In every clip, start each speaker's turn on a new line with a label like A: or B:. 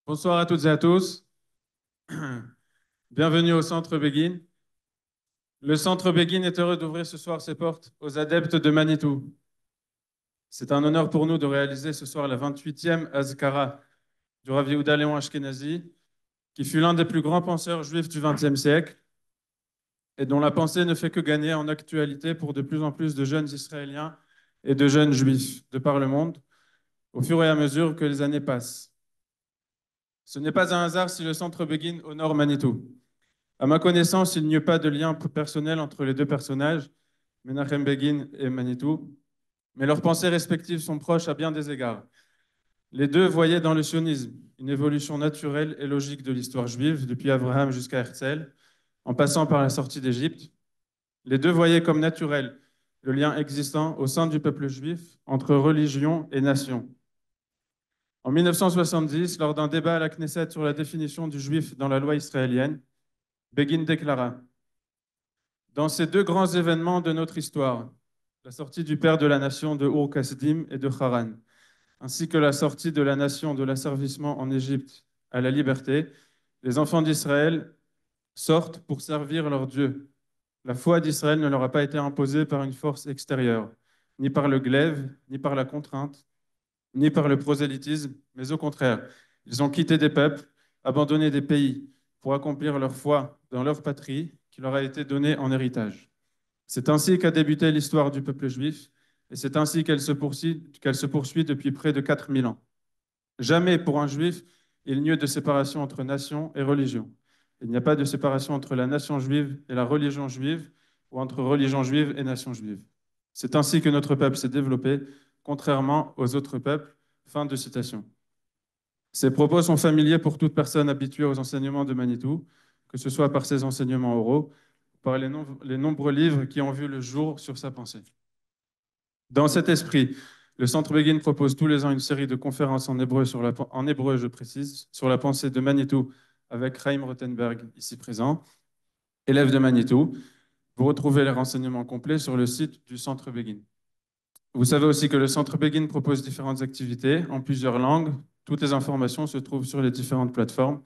A: Bonsoir à toutes et à tous. Bienvenue au Centre Begin. Le Centre Begin est heureux d'ouvrir ce soir ses portes aux adeptes de Manitou. C'est un honneur pour nous de réaliser ce soir la 28e Azkara du Rav Yehuda Léon Ashkenazi, qui fut l'un des plus grands penseurs juifs du XXe siècle et dont la pensée ne fait que gagner en actualité pour de plus en plus de jeunes Israéliens et de jeunes juifs de par le monde, au fur et à mesure que les années passent. Ce n'est pas un hasard si le Centre Begin honore Manitou. À ma connaissance, il n'y a pas de lien personnel entre les deux personnages, Menachem Begin et Manitou, mais leurs pensées respectives sont proches à bien des égards. Les deux voyaient dans le sionisme une évolution naturelle et logique de l'histoire juive, depuis Abraham jusqu'à Herzl, en passant par la sortie d'Égypte. Les deux voyaient comme naturel le lien existant au sein du peuple juif entre religion et nation. En 1970, lors d'un débat à la Knesset sur la définition du juif dans la loi israélienne, Begin déclara: dans ces deux grands événements de notre histoire, la sortie du père de la nation de Ur-Kasdim et de Haran, ainsi que la sortie de la nation de l'asservissement en Égypte à la liberté, les enfants d'Israël sortent pour servir leur Dieu. La foi d'Israël ne leur a pas été imposée par une force extérieure, ni par le glaive, ni par la contrainte, ni par le prosélytisme, mais au contraire, ils ont quitté des peuples, abandonné des pays pour accomplir leur foi dans leur patrie qui leur a été donnée en héritage. C'est ainsi qu'a débuté l'histoire du peuple juif, et c'est ainsi qu'elle se poursuit depuis près de 4000 ans. Jamais pour un juif, il n'y a eu de séparation entre nation et religion. Il n'y a pas de séparation entre la nation juive et la religion juive, ou entre religion juive et nation juive. C'est ainsi que notre peuple s'est développé, contrairement aux autres peuples. Fin de citation. Ces propos sont familiers pour toute personne habituée aux enseignements de Manitou, que ce soit par ses enseignements oraux, par les nombreux livres qui ont vu le jour sur sa pensée. Dans cet esprit, le Centre Begin propose tous les ans une série de conférences en hébreu, en hébreu, je précise, sur la pensée de Manitou avec Chaim Rothenberg, ici présent, élève de Manitou. Vous retrouvez les renseignements complets sur le site du Centre Begin. Vous savez aussi que le Centre Begin propose différentes activités en plusieurs langues. Toutes les informations se trouvent sur les différentes plateformes,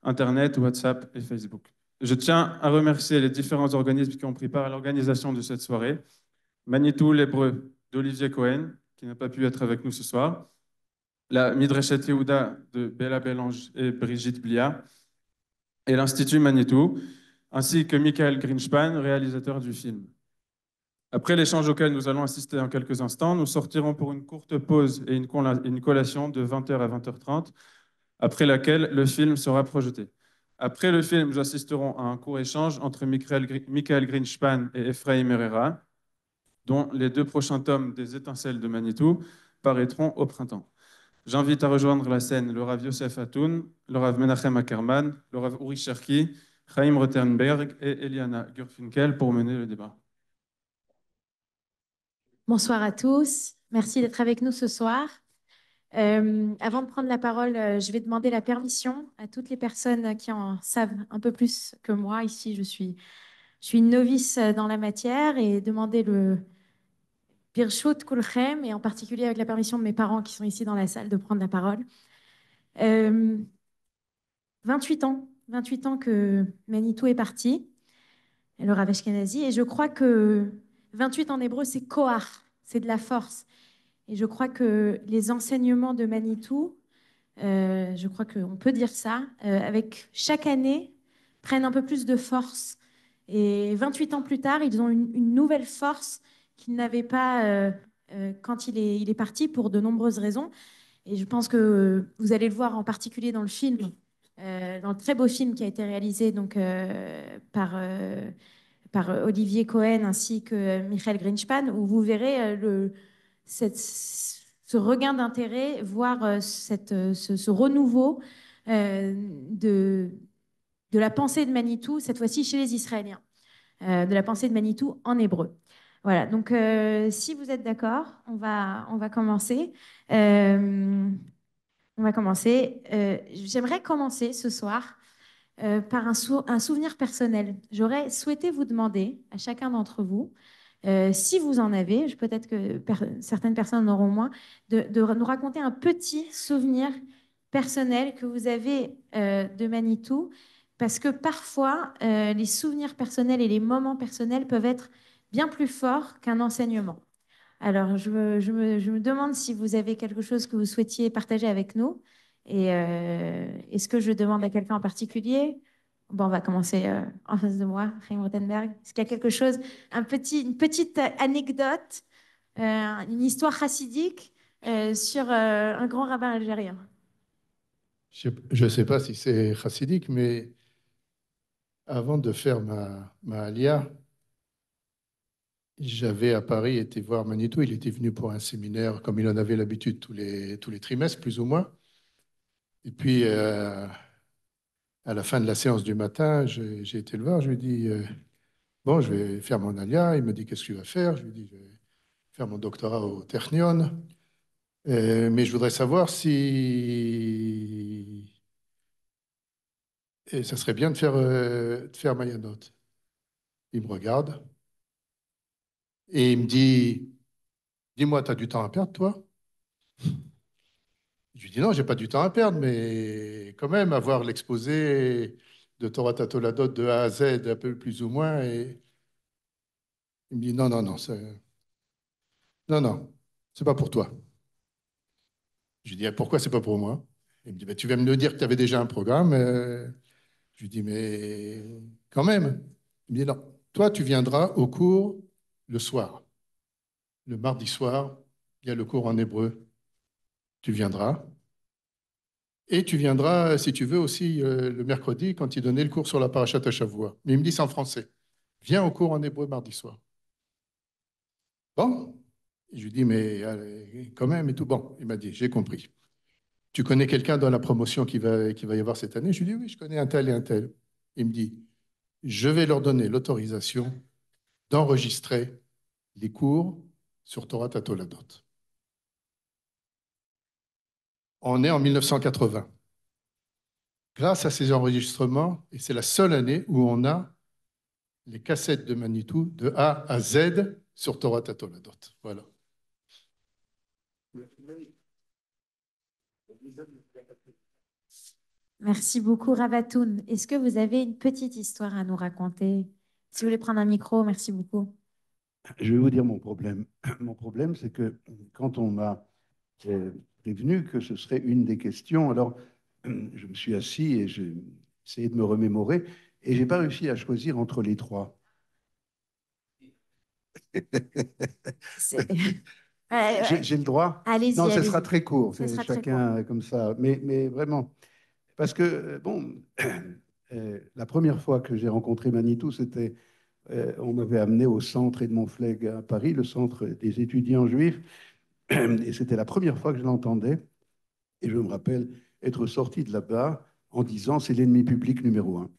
A: Internet, WhatsApp et Facebook. Je tiens à remercier les différents organismes qui ont pris part à l'organisation de cette soirée. Manitou, l'Hébreu d'Olivier Cohen, qui n'a pas pu être avec nous ce soir. La Midreshet Yehuda de Bella Bélange et Brigitte Blia. Et l'Institut Manitou, ainsi que Michael Greenspan, réalisateur du film. Après l'échange auquel nous allons assister en quelques instants, nous sortirons pour une courte pause et une collation de 20h à 20h30, après laquelle le film sera projeté. Après le film, nous assisterons à un court échange entre Michael Greenspan et Ephraim Herrera, dont les deux prochains tomes des Étincelles de Manitou paraîtront au printemps. J'invite à rejoindre la scène le Rav Yosef Hatoun, le Rav Menachem Ackerman, le Rav Uri Cherki, Chaim Rothenberg et Eliana Gurfinkel pour mener le débat.
B: Bonsoir à tous. Merci d'être avec nous ce soir. Avant de prendre la parole, je vais demander la permission à toutes les personnes qui en savent un peu plus que moi. Ici, je suis une novice dans la matière et demander le Birshut Kulchem, et en particulier avec la permission de mes parents qui sont ici dans la salle, de prendre la parole. Euh, 28 ans que Manitou est parti, le Rav Ashkenazi, et je crois que 28 en hébreu, c'est Koach, c'est de la force. Et je crois que les enseignements de Manitou, je crois qu'on peut dire ça, avec chaque année, prennent un peu plus de force. Et 28 ans plus tard, ils ont une nouvelle force qu'ils n'avaient pas quand il est parti pour de nombreuses raisons. Et je pense que vous allez le voir en particulier dans le film, dans le très beau film qui a été réalisé donc, par Olivier Cohen ainsi que Michael Greenspan, où vous verrez ce regain d'intérêt, voir ce renouveau euh, de, de la pensée de Manitou, cette fois-ci chez les Israéliens, de la pensée de Manitou en hébreu. Voilà, donc si vous êtes d'accord, on va commencer. Euh, on va commencer. J'aimerais commencer ce soir par un souvenir personnel. J'aurais souhaité vous demander, à chacun d'entre vous, si vous en avez, peut-être que certaines personnes en auront moins, de nous raconter un petit souvenir personnel que vous avez de Manitou, parce que parfois, les souvenirs personnels et les moments personnels peuvent être bien plus forts qu'un enseignement. Alors, je me demande si vous avez quelque chose que vous souhaitiez partager avec nous. Et est-ce que je demande à quelqu'un en particulier? Bon, on va commencer en face de moi, Chaim Rothenberg. Est-ce qu'il y a quelque chose, une petite anecdote, une histoire chassidique sur un grand rabbin algérien?
C: Je ne sais pas si c'est chassidique, mais avant de faire ma alia, j'avais à Paris été voir Manitou. Il était venu pour un séminaire, comme il en avait l'habitude tous les trimestres, plus ou moins. Et puis, à la fin de la séance du matin, j'ai été le voir. Je lui ai dit, bon, je vais faire mon alia. Il me dit, qu'est-ce que tu vas faire? Je lui ai dit, je vais faire mon doctorat au Technion. Mais je voudrais savoir si ça serait bien de faire Mayanot. Il me regarde et il me dit, dis-moi, tu as du temps à perdre, toi? Je lui dis, non, j'ai pas du temps à perdre, mais quand même, avoir l'exposé de Torah Tatoladot de A à Z, un peu plus ou moins. Et il me dit, non, non, non, non, non, c'est pas pour toi. Je lui dis, ah, pourquoi c'est pas pour moi? Il me dit, bah, tu viens me dire que tu avais déjà un programme. Je lui dis, mais quand même. Il me dit, non, toi, tu viendras au cours le soir. Le mardi soir, il y a le cours en hébreu. Tu viendras. Et tu viendras, si tu veux, aussi le mercredi quand il donnait le cours sur la Parashat Shavua. Mais il me dit c'est en français. Viens au cours en hébreu mardi soir. Bon, je lui dis mais quand même et tout. Bon, il m'a dit j'ai compris. Tu connais quelqu'un dans la promotion qui va y avoir cette année? Je lui dis oui, je connais un tel et un tel. Il me dit je vais leur donner l'autorisation d'enregistrer les cours sur Torah Tatoladot. On est en 1980. Grâce à ces enregistrements, et c'est la seule année où on a les cassettes de Manitou de A à Z sur Torah Tatoladot. Voilà.
B: Merci beaucoup, Ravatoun. Est-ce que vous avez une petite histoire à nous raconter? Si vous voulez prendre un micro, merci beaucoup.
D: Je vais vous dire mon problème. Mon problème, c'est que quand on m'a prévenu que ce serait une des questions, alors je me suis assis et j'ai essayé de me remémorer et j'ai pas réussi à choisir entre les trois. J'ai le droit?
B: Allez-y,
D: Non, ce
B: allez-y.
D: sera très court,
B: Ce sera très court.
D: chacun comme ça. Mais vraiment, parce que, bon, la première fois que j'ai rencontré Manitou, c'était, on m'avait amené au centre Edmond Flegg à Paris, le centre des étudiants juifs, et c'était la première fois que je l'entendais. Et je me rappelle être sorti de là-bas en disant c'est l'ennemi public numéro un.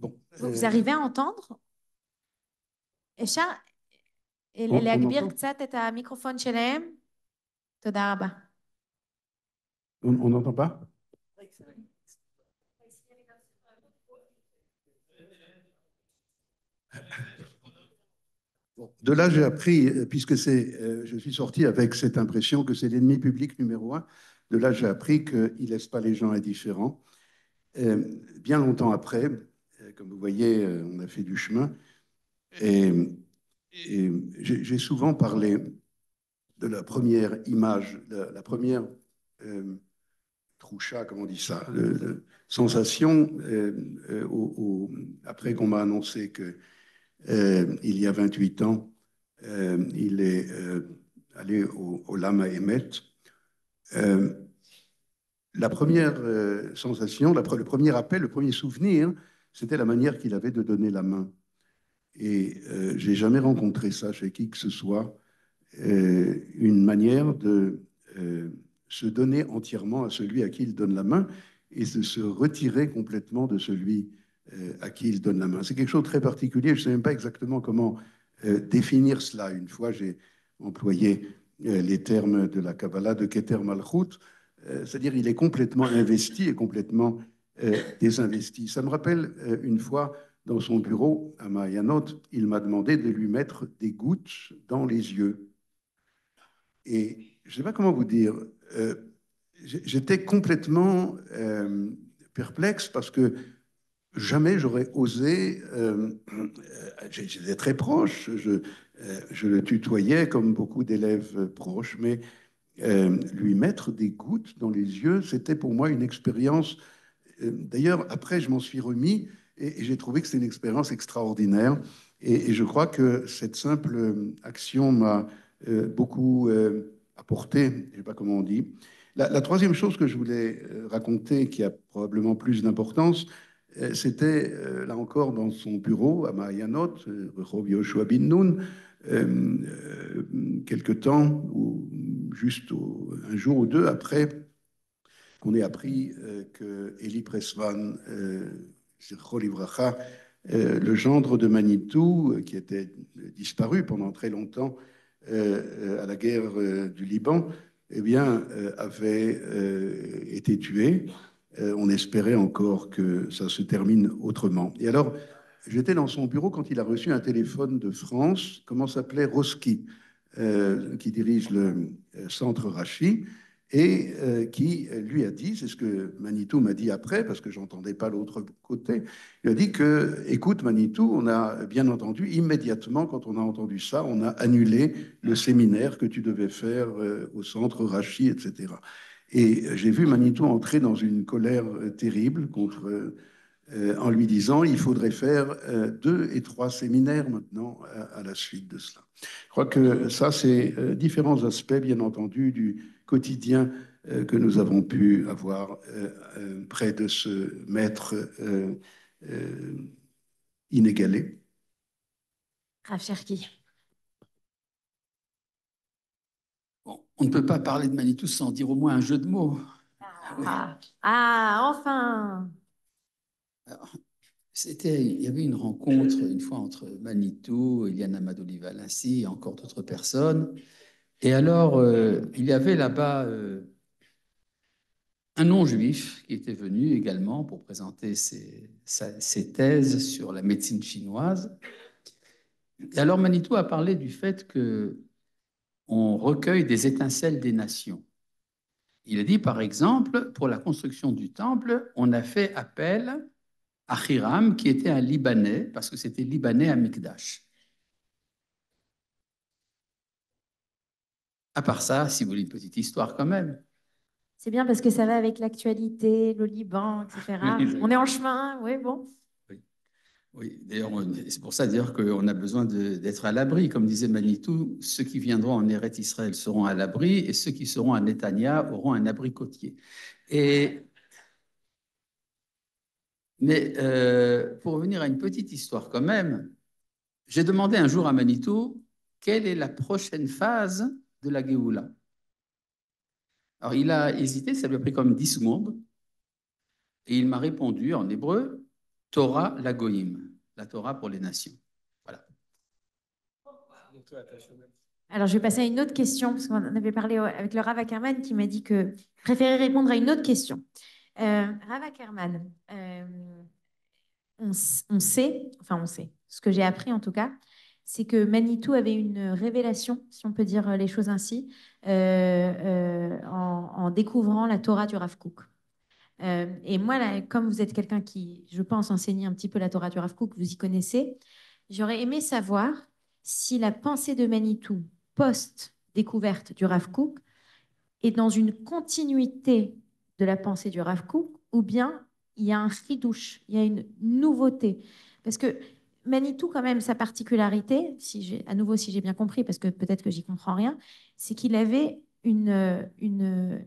D: Bon,
B: vous arrivez à entendre? אפשר
D: on
B: להגביר
D: entend?
B: קצת את המיקרופון שלהם? תודה רבה.
D: On n'entend pas? Bon, de là, j'ai appris, puisque je suis sorti avec cette impression que c'est l'ennemi public numéro un, de là, j'ai appris qu'il ne laisse pas les gens indifférents. Bien longtemps après, comme vous voyez, on a fait du chemin, et, et j'ai souvent parlé de la première image, la première troucha, comment on dit ça, sensation, après qu'on m'a annoncé que il y a 28 ans, il est allé au Lama Emet. La première sensation, le premier appel, le premier souvenir, c'était la manière qu'il avait de donner la main. Et j'ai jamais rencontré ça chez qui que ce soit, une manière de se donner entièrement à celui à qui il donne la main et de se retirer complètement de celui à qui il donne la main. C'est quelque chose de très particulier. Je ne sais même pas exactement comment définir cela. Une fois, j'ai employé les termes de la Kabbalah de Keter Malchut, c'est-à-dire il est complètement investi et complètement désinvesti. Ça me rappelle une fois dans son bureau à Mayanot, il m'a demandé de lui mettre des gouttes dans les yeux. Et je ne sais pas comment vous dire, j'étais complètement perplexe parce que jamais j'aurais osé, j'étais très proche, je le tutoyais comme beaucoup d'élèves proches, mais lui mettre des gouttes dans les yeux, c'était pour moi une expérience. D'ailleurs, après, je m'en suis remis et j'ai trouvé que c'était une expérience extraordinaire. Et je crois que cette simple action m'a beaucoup apporté, je ne sais pas comment on dit. La troisième chose que je voulais raconter, qui a probablement plus d'importance, c'était là encore dans son bureau à Mayanot, Rehov Yoshua bin Nun, quelque temps, ou juste un jour ou deux après, qu'on ait appris que Eli Pressman, Zichro Livracha, le gendre de Manitou, qui était disparu pendant très longtemps à la guerre du Liban, eh bien, avait été tué. On espérait encore que ça se termine autrement. Et alors, j'étais dans son bureau quand il a reçu un téléphone de France, comment s'appelait Roski, qui dirige le centre Rachi, et qui lui a dit, c'est ce que Manitou m'a dit après, parce que j'entendais pas l'autre côté, il a dit que, écoute Manitou, on a bien entendu, immédiatement quand on a entendu ça, on a annulé le séminaire que tu devais faire au centre Rachi, etc. Et j'ai vu Manitou entrer dans une colère terrible contre en lui disant il faudrait faire 2 et 3 séminaires maintenant à la suite de cela. Je crois que ça, c'est différents aspects, bien entendu, du quotidien que nous avons pu avoir près de ce maître inégalé.
B: Rav Cherki.
E: Bon, on ne peut pas parler de Manitou sans dire au moins un jeu de mots.
B: Enfin.
E: Alors, il y avait une rencontre une fois entre Manitou, Eliane Amadou-Valency et encore d'autres personnes. Et alors, il y avait là-bas un non-juif qui était venu également pour présenter ses thèses sur la médecine chinoise. Et alors, Manitou a parlé du fait que on recueille des étincelles des nations. Il a dit, par exemple, pour la construction du temple, on a fait appel à Hiram, qui était un Libanais, parce que c'était Libanais à Mikdash. À part ça, si vous voulez une petite histoire quand même.
B: C'est bien parce que ça va avec l'actualité, le Liban, etc. On est en chemin, oui, bon.
E: Oui, d'ailleurs, c'est pour ça dire qu'on a besoin d'être à l'abri. Comme disait Manitou, ceux qui viendront en Eretz Israël seront à l'abri et ceux qui seront à Netanya auront un abri côtier. Mais pour revenir à une petite histoire quand même, j'ai demandé un jour à Manitou quelle est la prochaine phase de la Géoula. Alors il a hésité, ça lui a pris comme 10 secondes, et il m'a répondu en hébreu Torah Lagoïm, la Torah pour les nations. Voilà.
B: Alors, je vais passer à une autre question, parce qu'on avait parlé avec le Rav Ackerman qui m'a dit que préférait répondre à une autre question. Rav Ackerman, on sait, ce que j'ai appris en tout cas, c'est que Manitou avait une révélation, si on peut dire les choses ainsi, en découvrant la Torah du Rav Kook. Et moi, là, comme vous êtes quelqu'un qui, je pense, enseigne un petit peu la Torah du Rav Kook, vous y connaissez, j'aurais aimé savoir si la pensée de Manitou post-découverte du Rav Kook est dans une continuité de la pensée du Rav Kook ou bien il y a un chidouche, il y a une nouveauté. Parce que Manitou, quand même, sa particularité, à nouveau, si j'ai bien compris, parce que peut-être que j'y comprends rien, c'est qu'il avait une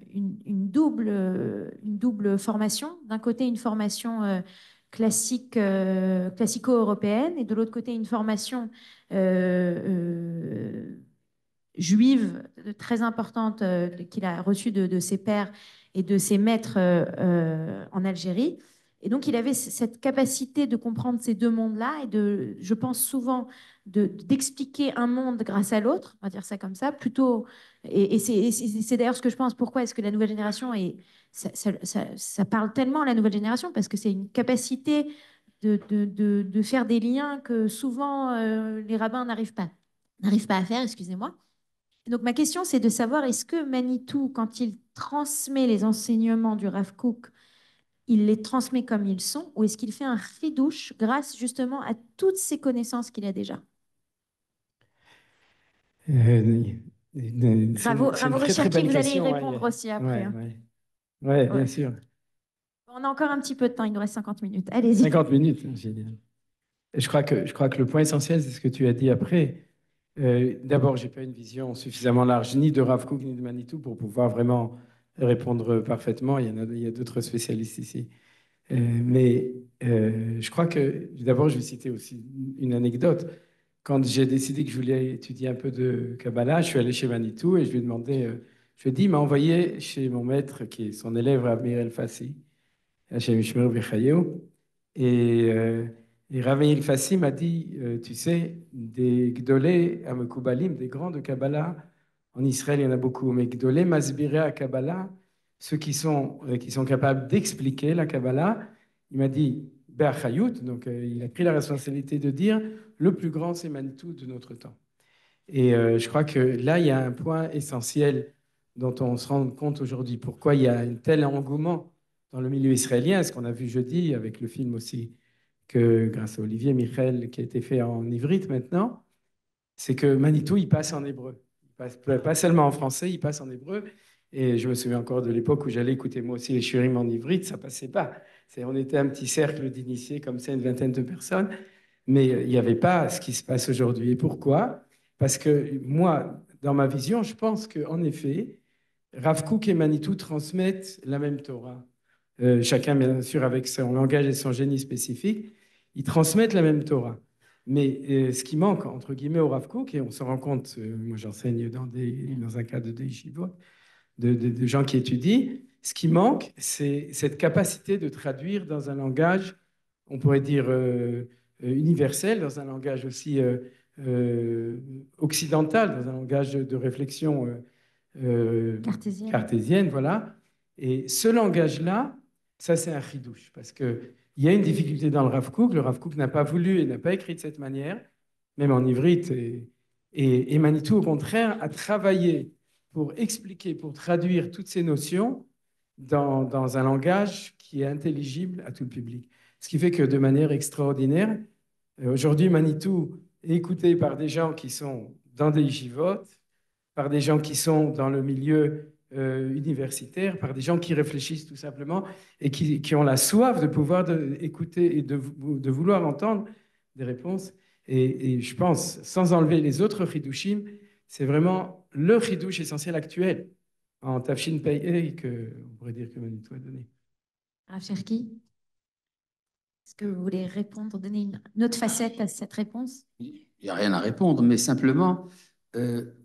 B: double formation. D'un côté, une formation classico-européenne, et de l'autre côté, une formation juive très importante qu'il a reçue de ses pères et de ses maîtres en Algérie. Et donc, il avait cette capacité de comprendre ces deux mondes-là et je pense souvent, d'expliquer un monde grâce à l'autre, on va dire ça comme ça, plutôt. Et c'est d'ailleurs ce que je pense, pourquoi est-ce que la nouvelle génération, ça parle tellement à la nouvelle génération, parce que c'est une capacité de faire des liens que souvent les rabbins n'arrivent pas à faire, excusez-moi. Donc ma question, c'est de savoir, est-ce que Manitou, quand il transmet les enseignements du Rav Kook, il les transmet comme ils sont, ou est-ce qu'il fait un chidouche grâce justement à toutes ces connaissances qu'il a déjà?
F: Euh, c'est
B: Ravo
F: une très très
B: Recherki,
F: bonne
B: vous allez y
F: question.
B: répondre aussi après.
F: Ouais,
B: Hein.
F: ouais. Ouais, bien
B: Ouais.
F: sûr.
B: On a encore un petit peu de temps, il nous reste 50 minutes. Allez-y.
F: 50 minutes, génial. Je crois que le point essentiel, c'est ce que tu as dit après. D'abord, je n'ai pas une vision suffisamment large, ni de Rav Kook, ni de Manitou, pour pouvoir vraiment répondre parfaitement. Il y a d'autres spécialistes ici. Mais je crois que, d'abord, je vais citer aussi une anecdote. Quand j'ai décidé que je voulais étudier un peu de Kabbalah, je suis allé chez Manitou et je lui ai demandé, je lui ai dit, il m'a envoyé chez mon maître, qui est son élève, Amir El Fassi, chez Mishmer Bechayou. Et, euh, et Rav El Fassi m'a dit, tu sais, des Gdolé à Mekoubalim, des grands de Kabbalah, en Israël, il y en a beaucoup, mais Gdolé Masbiré à Kabbalah, ceux qui sont capables d'expliquer la Kabbalah, il m'a dit, Be'achayut, donc il a pris la responsabilité de dire, le plus grand, c'est Manitou de notre temps. Et je crois que là, il y a un point essentiel dont on se rend compte aujourd'hui. Pourquoi il y a un tel engouement dans le milieu israélien, ce qu'on a vu jeudi avec le film aussi, que grâce à Olivier Michel, qui a été fait en ivrite maintenant, c'est que Manitou, il passe en hébreu. Il passe pas seulement en français, il passe en hébreu. Et je me souviens encore de l'époque où j'allais écouter moi aussi les shurim en ivrite, ça passait pas. On était un petit cercle d'initiés comme ça, une vingtaine de personnes, mais il n'y avait pas ce qui se passe aujourd'hui. Et pourquoi? Parce que moi, dans ma vision, je pense qu'en effet, Rav Kook et Manitou transmettent la même Torah. Chacun, bien sûr, avec son langage et son génie spécifique, ils transmettent la même Torah. Mais ce qui manque, entre guillemets, au Rav Kook, et on se rend compte, moi j'enseigne dans un cadre de yeshivot, de gens qui étudient, ce qui manque, c'est cette capacité de traduire dans un langage, on pourrait dire, universel, dans un langage aussi occidental, dans un langage de réflexion cartésienne, voilà. Et ce langage-là, ça c'est un chidouche, parce qu'il y a une difficulté dans le Rav Kook. Le Rav Kook n'a pas voulu et n'a pas écrit de cette manière, même en ivrite. Et Manitou, au contraire, a travaillé pour expliquer, pour traduire toutes ces notions dans un langage qui est intelligible à tout le public. Ce qui fait que de manière extraordinaire, aujourd'hui, Manitou est écouté par des gens qui sont dans des yeshivotes, par des gens qui sont dans le milieu universitaire, par des gens qui réfléchissent tout simplement et qui ont la soif de pouvoir écouter et de vouloir entendre des réponses. Et je pense, sans enlever les autres chidushim, c'est vraiment le chidouche essentiel actuel en Tafshin Pei qu'on pourrait dire que Manitou a donné.
B: Rav Cherki, est-ce que vous voulez répondre, donner une autre facette à cette réponse?
E: Il n'y a rien à répondre, mais simplement,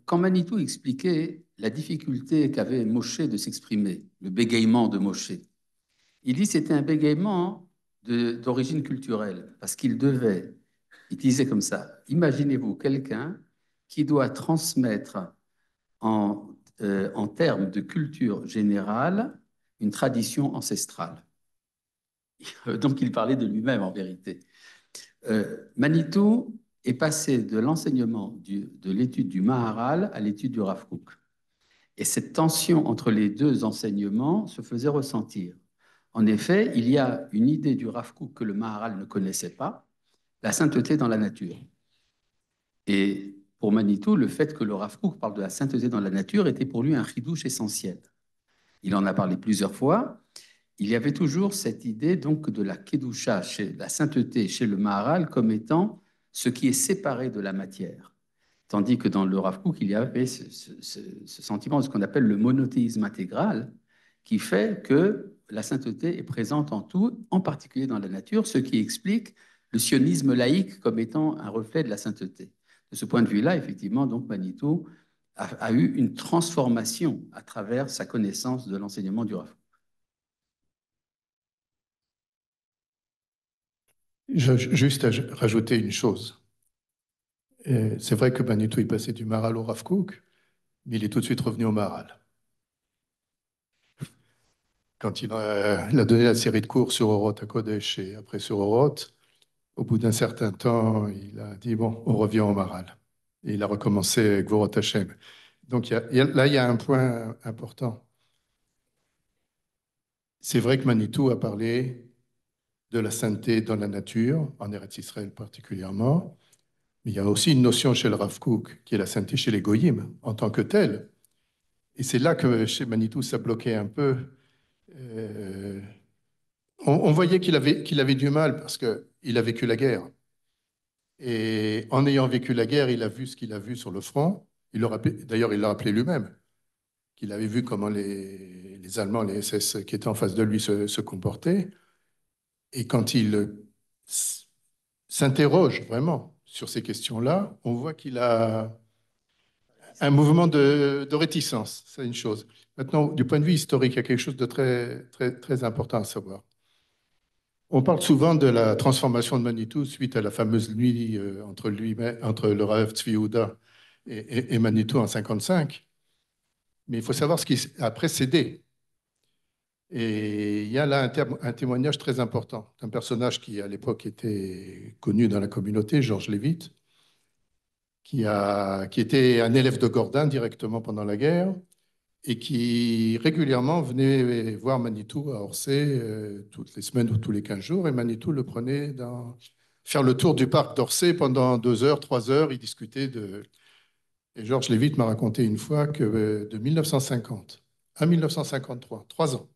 E: quand Manitou expliquait la difficulté qu'avait Moshe de s'exprimer, le bégaiement de Moshe, il dit que c'était un bégaiement d'origine culturelle, parce qu'il devait, il disait comme ça, imaginez-vous quelqu'un qui doit transmettre en termes de culture générale une tradition ancestrale. Donc il parlait de lui-même en vérité. Manitou est passé de l'enseignement de l'étude du Maharal à l'étude du Rav Kook. Et cette tension entre les deux enseignements se faisait ressentir. En effet, il y a une idée du Rav Kook que le Maharal ne connaissait pas, la sainteté dans la nature. Et pour Manitou, le fait que le Rav Kook parle de la sainteté dans la nature était pour lui un chidouche essentiel. Il en a parlé plusieurs fois. Il y avait toujours cette idée donc de la kedusha, la sainteté chez le Maharal comme étant ce qui est séparé de la matière. Tandis que dans le Rav Kook, il y avait ce sentiment de ce qu'on appelle le monothéisme intégral, qui fait que la sainteté est présente en tout, en particulier dans la nature, ce qui explique le sionisme laïque comme étant un reflet de la sainteté. De ce point de vue-là, effectivement, donc Manitou a eu une transformation à travers sa connaissance de l'enseignement du Rav Kook.
C: Juste à rajouter une chose. C'est vrai que Manitou est passé du Maharal au Rav Kook, mais il est tout de suite revenu au Maharal. Quand il a donné la série de cours sur Oroth à Kodesh et après sur Oroth, au bout d'un certain temps, il a dit, bon, on revient au Maharal. Et il a recommencé avec Vorot Hashem. Donc là, il y a un point important. C'est vrai que Manitou a parlé de la sainteté dans la nature, en Eretz Israël particulièrement, mais il y a aussi une notion chez le Rav Kook, qui est la sainteté chez les goyim, en tant que telle. Et c'est là que chez Manitou, ça bloquait un peu. Euh, on voyait qu'il avait du mal parce qu'il a vécu la guerre. Et en ayant vécu la guerre, il a vu ce qu'il a vu sur le front. D'ailleurs, il l'a rappelé lui-même, qu'il avait vu comment les Allemands, les SS qui étaient en face de lui se comportaient. Et quand il s'interroge vraiment sur ces questions-là, on voit qu'il a un mouvement de réticence. C'est une chose. Maintenant, du point de vue historique, il y a quelque chose de très, très, très important à savoir. On parle souvent de la transformation de Manitou suite à la fameuse nuit entre le Rav Tzvi Yehuda et Manitou en 55. Mais il faut savoir ce qui a précédé. Et il y a là un témoignage très important d'un personnage qui, à l'époque, était connu dans la communauté, Georges Lévite, qui était un élève de Gordin directement pendant la guerre et qui régulièrement venait voir Manitou à Orsay toutes les semaines ou tous les 15 jours. Et Manitou le prenait faire le tour du parc d'Orsay pendant 2 heures, 3 heures. Il discutait de... Et Georges Lévite m'a raconté une fois que de 1950 à 1953, 3 ans,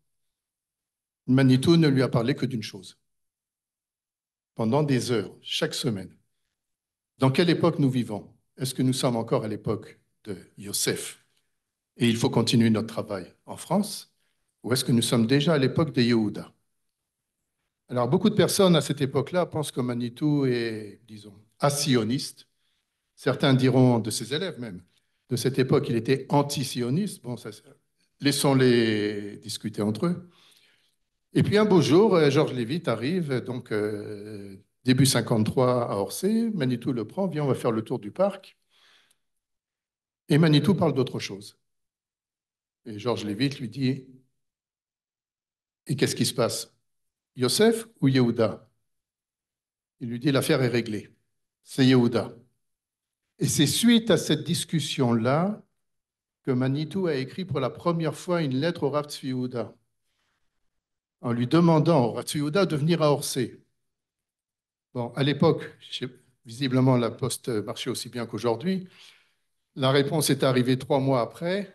C: Manitou ne lui a parlé que d'une chose, pendant des heures, chaque semaine. Dans quelle époque nous vivons? Est-ce que nous sommes encore à l'époque de Yosef et il faut continuer notre travail en France? Ou est-ce que nous sommes déjà à l'époque des Yehuda? Alors, beaucoup de personnes à cette époque-là pensent que Manitou est, disons, assioniste. Certains diront, de ses élèves même, de cette époque, il était anti-sioniste. Bon, laissons-les discuter entre eux. Et puis un beau jour, Georges Lévite arrive, donc début 53 à Orsay. Manitou le prend, viens, on va faire le tour du parc. Et Manitou parle d'autre chose. Et Georges Lévite lui dit, et qu'est-ce qui se passe? Yosef ou Yehuda? Il lui dit, l'affaire est réglée. C'est Yehuda. Et c'est suite à cette discussion-là que Manitou a écrit pour la première fois une lettre au Rav Tzvi Yehuda, en lui demandant au Rav Tzvi Yehuda de venir à Orsay. Bon, à l'époque, visiblement, la poste marchait aussi bien qu'aujourd'hui. La réponse est arrivée 3 mois après.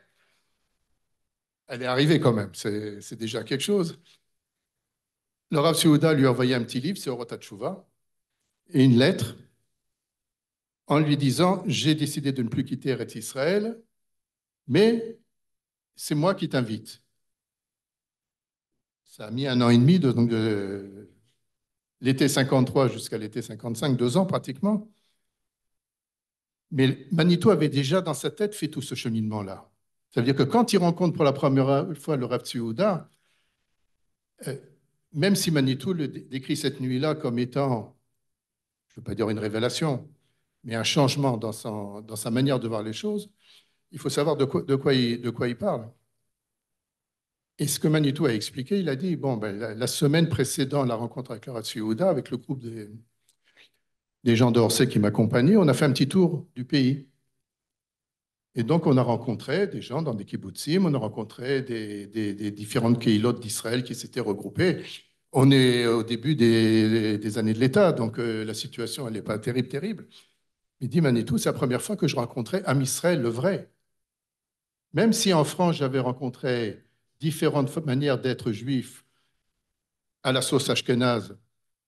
C: Elle est arrivée quand même, c'est déjà quelque chose. Le Rav Tzvi Yehuda lui a envoyé un petit livre, c'est Orot HaTshuva, et une lettre en lui disant « J'ai décidé de ne plus quitter Eretz Israël, mais c'est moi qui t'invite. » Ça a mis 1 an et demi, donc de l'été 53 jusqu'à l'été 55, 2 ans pratiquement. Mais Manitou avait déjà dans sa tête fait tout ce cheminement-là. Ça veut dire que quand il rencontre pour la première fois le Rav Tzvi Yehuda, même si Manitou le décrit cette nuit-là comme étant, je ne veux pas dire une révélation, mais un changement dans sa manière de voir les choses, il faut savoir de quoi il parle. Et ce que Manitou a expliqué, il a dit, bon, ben, la semaine précédant la rencontre avec le Rav Tzvi Yehuda, avec le groupe des gens d'Orsay qui m'accompagnaient, on a fait un petit tour du pays. Et donc, on a rencontré des gens dans des kibbutzim, on a rencontré des différentes keilotes d'Israël qui s'étaient regroupées. On est au début des années de l'État, donc la situation, elle n'est pas terrible, terrible. Il dit, Manitou, c'est la première fois que je rencontrais Am Israël, le vrai. Même si en France, j'avais rencontré différentes manières d'être juif à la sauce ashkénaze,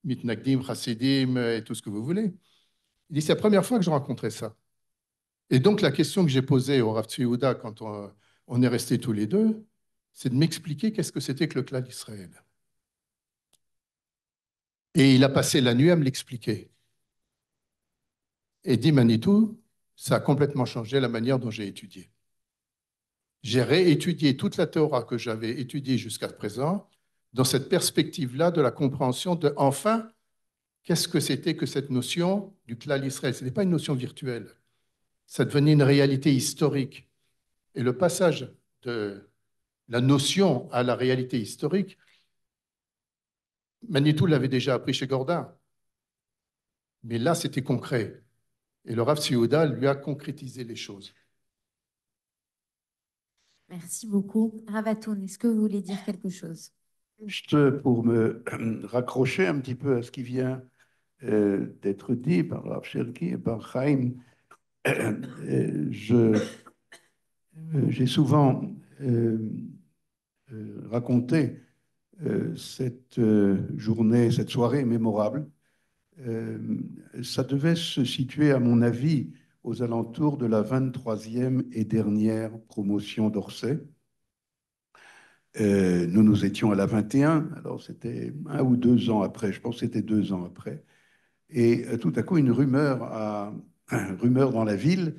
C: mitnagdim, chassidim et tout ce que vous voulez. Il dit, c'est la première fois que je rencontrais ça. Et donc, la question que j'ai posée au Rav Tzvi Yehuda quand on est restés tous les deux, c'est de m'expliquer qu'est-ce que c'était que le clan d'Israël. Et il a passé la nuit à me l'expliquer. Et dit Manitou, ça a complètement changé la manière dont j'ai étudié. J'ai réétudié toute la Torah que j'avais étudiée jusqu'à présent dans cette perspective-là de la compréhension de, enfin, qu'est-ce que c'était que cette notion du clan d'Israël. Ce n'était pas une notion virtuelle. Ça devenait une réalité historique. Et le passage de la notion à la réalité historique, Manitou l'avait déjà appris chez Gordin. Mais là, c'était concret. Et le Rav Tzvi Yehuda lui a concrétisé les choses.
B: Merci beaucoup. Ravatoun, est-ce que vous voulez dire quelque chose?
D: Juste pour me raccrocher un petit peu à ce qui vient d'être dit par Rav Cherki et par Chaim, j'ai souvent raconté cette journée, cette soirée mémorable. Euh, Ça devait se situer, à mon avis, aux alentours de la 23e et dernière promotion d'Orsay. Nous, nous étions à la 21, alors c'était 1 ou 2 ans après, je pense que c'était 2 ans après. Et tout à coup, une rumeur, rumeur dans la ville,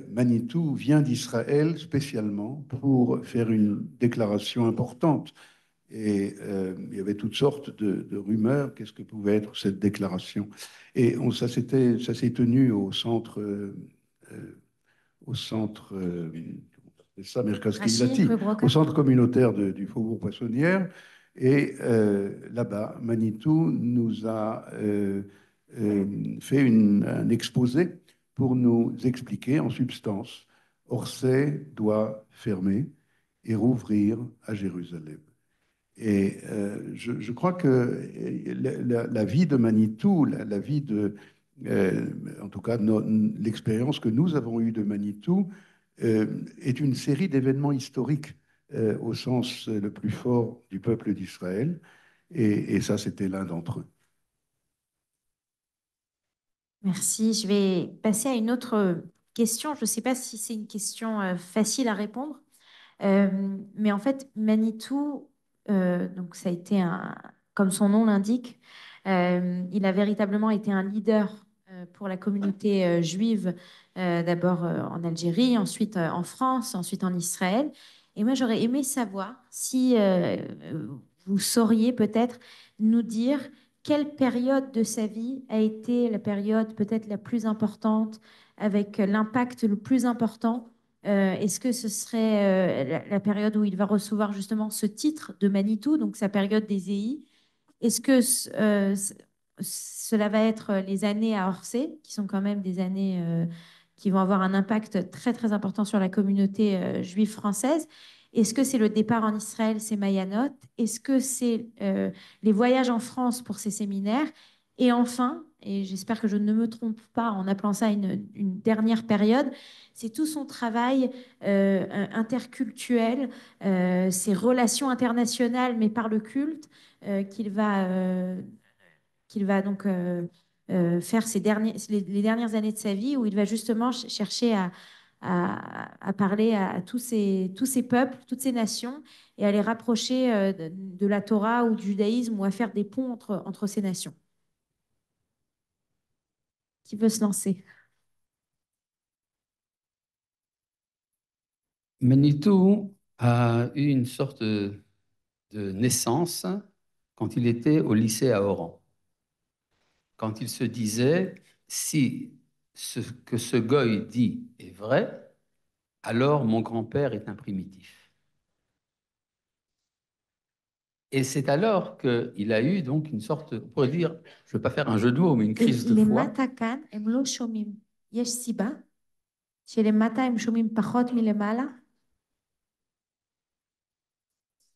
D: Manitou vient d'Israël spécialement pour faire une déclaration importante. Et il y avait toutes sortes de rumeurs. Qu'est-ce que pouvait être cette déclaration? Et ça s'est tenu au centre, c'est ça, Merkaz
B: Rachid,
D: Kehilati,
B: rue
D: au
B: Broca?
D: centre communautaire du Faubourg Poissonnière. Et là-bas, Manitou nous a fait un exposé pour nous expliquer en substance, Orsay doit fermer et rouvrir à Jérusalem. Et je crois que la vie de Manitou, la vie en tout cas, l'expérience que nous avons eue de Manitou est une série d'événements historiques au sens le plus fort du peuple d'Israël. Et ça, c'était l'un d'entre eux.
B: Merci. Je vais passer à une autre question. Je ne sais pas si c'est une question facile à répondre. Mais en fait, Manitou, donc ça a été comme son nom l'indique, il a véritablement été un leader pour la communauté juive, d'abord en Algérie, ensuite en France, ensuite en Israël. Et moi, j'aurais aimé savoir si vous sauriez peut-être nous dire quelle période de sa vie a été la période peut-être la plus importante, avec l'impact le plus important. Est-ce que ce serait la période où il va recevoir justement ce titre de Manitou, donc sa période des EI? Est-ce que cela va être les années à Orsay, qui sont quand même des années qui vont avoir un impact très très important sur la communauté juive française? Est-ce que c'est le départ en Israël, c'est Mayanot? Est-ce que c'est les voyages en France pour ces séminaires? Et enfin, et j'espère que je ne me trompe pas en appelant ça une dernière période, c'est tout son travail interculturel, ses relations internationales, mais par le culte, qu'il va donc faire les dernières années de sa vie, où il va justement chercher à parler à tous ces peuples, toutes ces nations, et à les rapprocher de la Torah ou du judaïsme, ou à faire des ponts entre ces nations. Qui veut se lancer?
E: Manitou a eu une sorte de naissance quand il était au lycée à Oran. Quand il se disait, si ce que ce goy dit est vrai, alors mon grand-père est un primitif. Et c'est alors qu'il a eu donc une sorte, on pourrait dire, je ne veux pas faire un jeu de mots, mais une crise de foi.
B: למטה כאן הם לא שומעים. יש סיבה שלמטה הם שומעים פחות מלמעלה?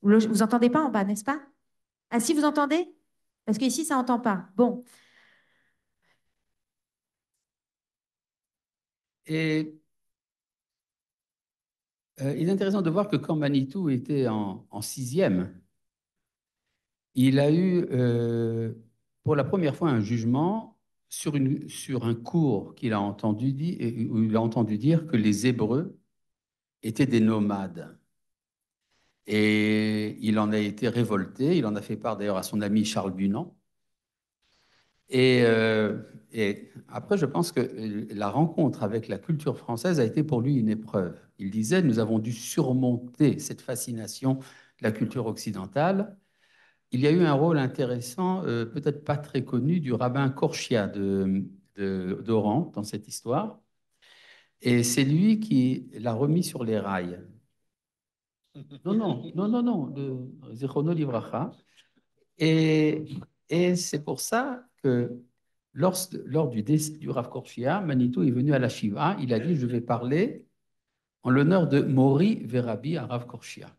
B: Vous entendez pas en bas, n'est-ce pas? Ah si, vous entendez? Parce qu'ici, ça n'entend pas. Bon.
E: Et il est intéressant de voir que quand Manitou était en sixième, il a eu pour la première fois un jugement sur un cours qu'il a entendu dire, où il a entendu dire que les Hébreux étaient des nomades. Et il en a été révolté, il en a fait part d'ailleurs à son ami Charles Bunand. Et après, je pense que la rencontre avec la culture française a été pour lui une épreuve. Il disait, nous avons dû surmonter cette fascination de la culture occidentale. Il y a eu un rôle intéressant, peut-être pas très connu, du rabbin Korchia d'Oran dans cette histoire. Et c'est lui qui l'a remis sur les rails. Non, de Zichrono Livracha. Et, et c'est pour ça que lors du décès du Rav Korchia, Manitou est venu à la Shiva. Il a dit, je vais parler en l'honneur de Mori Verabi Arav Korshia.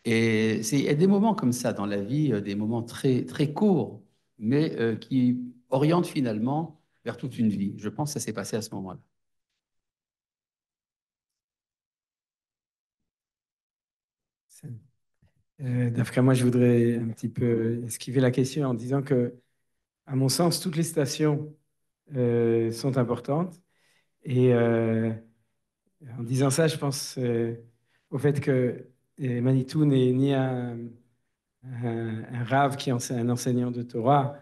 E: Et il y a des moments comme ça dans la vie, des moments très, très courts, mais qui orientent finalement vers toute une vie. Je pense que ça s'est passé à ce moment-là.
F: D'après moi, je voudrais un petit peu esquiver la question en disant que, à mon sens, toutes les stations sont importantes. Et en disant ça, je pense au fait que Manitou n'est ni un rave qui est un enseignant de Torah,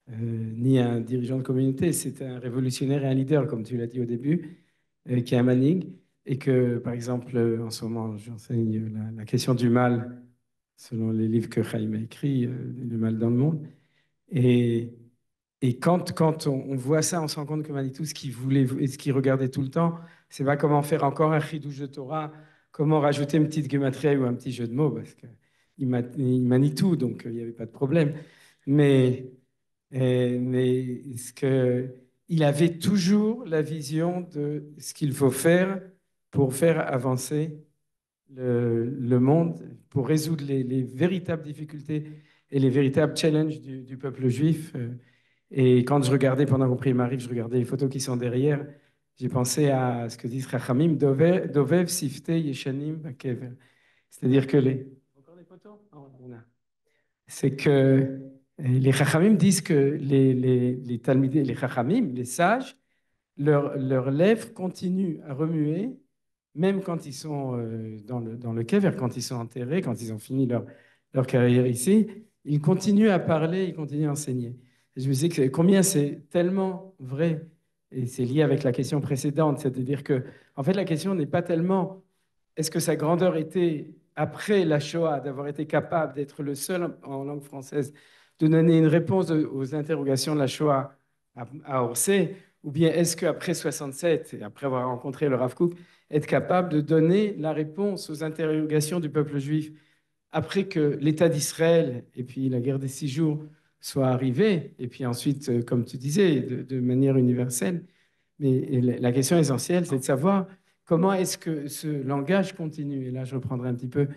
F: ni un dirigeant de communauté. C'est un révolutionnaire et un leader, comme tu l'as dit au début, qui est un manig. Et que, par exemple, en ce moment, j'enseigne la question du mal, selon les livres que Chaim a écrits, le mal dans le monde. Et, et quand on voit ça, on se rend compte que Manitou, ce qu'il voulait et ce qu'il regardait tout le temps, c'est pas comment faire encore un chidouche de Torah, comment rajouter une petite gematria ou un petit jeu de mots, parce qu'il manie tout, donc il n'y avait pas de problème. Mais, mais il avait toujours la vision de ce qu'il faut faire pour faire avancer le monde, pour résoudre les véritables difficultés et les véritables challenges du peuple juif. Et quand je regardais, pendant qu'on priait Marie, je regardais les photos qui sont derrière, j'ai pensé à ce que disent Rachamim, Dovev Sifte Yeshanim Bakever. C'est-à-dire que les... Encore des photos? Oh, on a. C'est que les Rachamim disent que les Talmidés, les Rachamim, les sages, leurs lèvres continuent à remuer, même quand ils sont dans le kever, quand ils sont enterrés, quand ils ont fini leur carrière ici, ils continuent à parler, ils continuent à enseigner. Et je me dis que combien c'est tellement vrai, et c'est lié avec la question précédente, c'est-à-dire que, en fait, la question n'est pas tellement est-ce que sa grandeur était, après la Shoah, d'avoir été capable d'être le seul en langue française de donner une réponse aux interrogations de la Shoah à Orsay, ou bien est-ce qu'après 67, et après avoir rencontré le Rav Kook, être capable de donner la réponse aux interrogations du peuple juif après que l'État d'Israël et puis la guerre des 6 jours soient arrivés, et puis ensuite, comme tu disais, de manière universelle. Mais la question essentielle, c'est de savoir comment est-ce que ce langage continue. Et là, je reprendrai un petit peu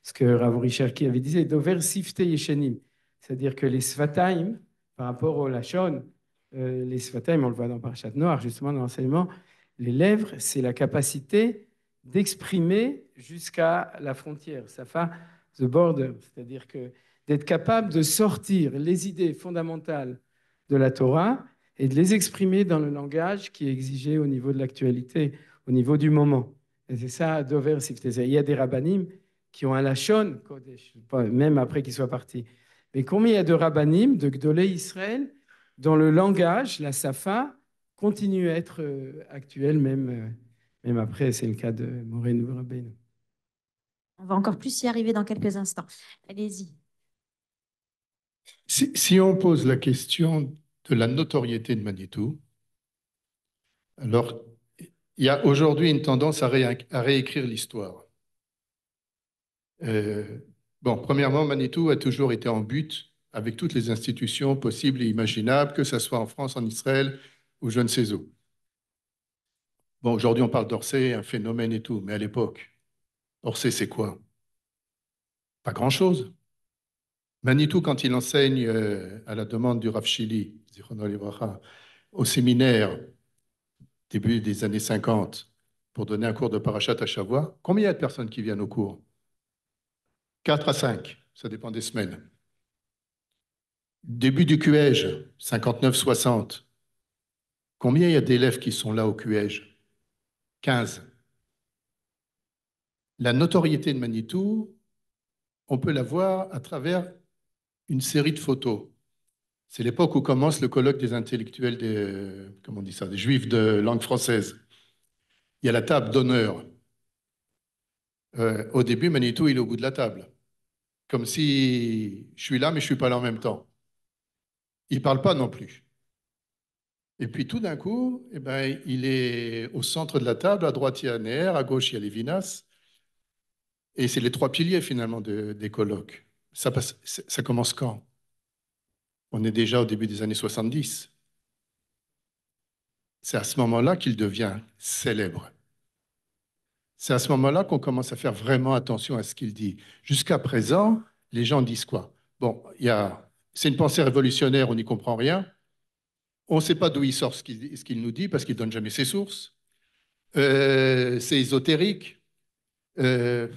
F: ce que Rav Cherki avait dit, Dover Sifte Yeshenim, c'est-à-dire que les Sfataim, par rapport au Lachon, les Sfataim, on le voit dans Parashat Noach, justement dans l'enseignement, les lèvres, c'est la capacité d'exprimer jusqu'à la frontière, Safa, the border, c'est-à-dire que d'être capable de sortir les idées fondamentales de la Torah et de les exprimer dans le langage qui est exigé au niveau de l'actualité, au niveau du moment. Et c'est ça, Dover Sifteza. Il y a des rabbanim qui ont un lachon, Kodesh, même après qu'ils soient partis. Mais combien il y a de rabbanim, de Gdolé Israël, dont le langage, la Safa, continue à être actuel, même après, c'est le cas de Moreno Rabbeinu.
B: On va encore plus y arriver dans quelques instants. Allez-y.
C: Si on pose la question de la notoriété de Manitou, alors il y a aujourd'hui une tendance à réécrire l'histoire. Bon, premièrement, Manitou a toujours été en but avec toutes les institutions possibles et imaginables, que ce soit en France, en Israël ou je ne sais où. Bon, aujourd'hui, on parle d'Orsay, un phénomène et tout, mais à l'époque, Orsay, c'est quoi? Pas grand-chose. Manitou, quand il enseigne à la demande du Rav Shili, Zichrono Livracha, au séminaire, début des années 50, pour donner un cours de Parashat à Shavua, combien il y a de personnes qui viennent au cours? 4 à 5, ça dépend des semaines. Début du QEJ, 59-60. Combien il y a d'élèves qui sont là au QEJ? 15. La notoriété de Manitou, on peut la voir à travers une série de photos. C'est l'époque où commence le colloque des intellectuels comment on dit ça, des juifs de langue française. Il y a la table d'honneur. Au début, Manitou, il est au bout de la table. Comme si je suis là, mais je ne suis pas là en même temps. Il ne parle pas non plus. Et puis tout d'un coup, eh ben, il est au centre de la table, à droite il y a Néer, à gauche il y a Lévinas, et c'est les 3 piliers finalement des colloques. Ça commence quand? On est déjà au début des années 70. C'est à ce moment-là qu'il devient célèbre. C'est à ce moment-là qu'on commence à faire vraiment attention à ce qu'il dit. Jusqu'à présent, les gens disent quoi? Bon, c'est une pensée révolutionnaire, on n'y comprend rien. On ne sait pas d'où il sort ce qu'il nous dit parce qu'il ne donne jamais ses sources. C'est ésotérique. Euh,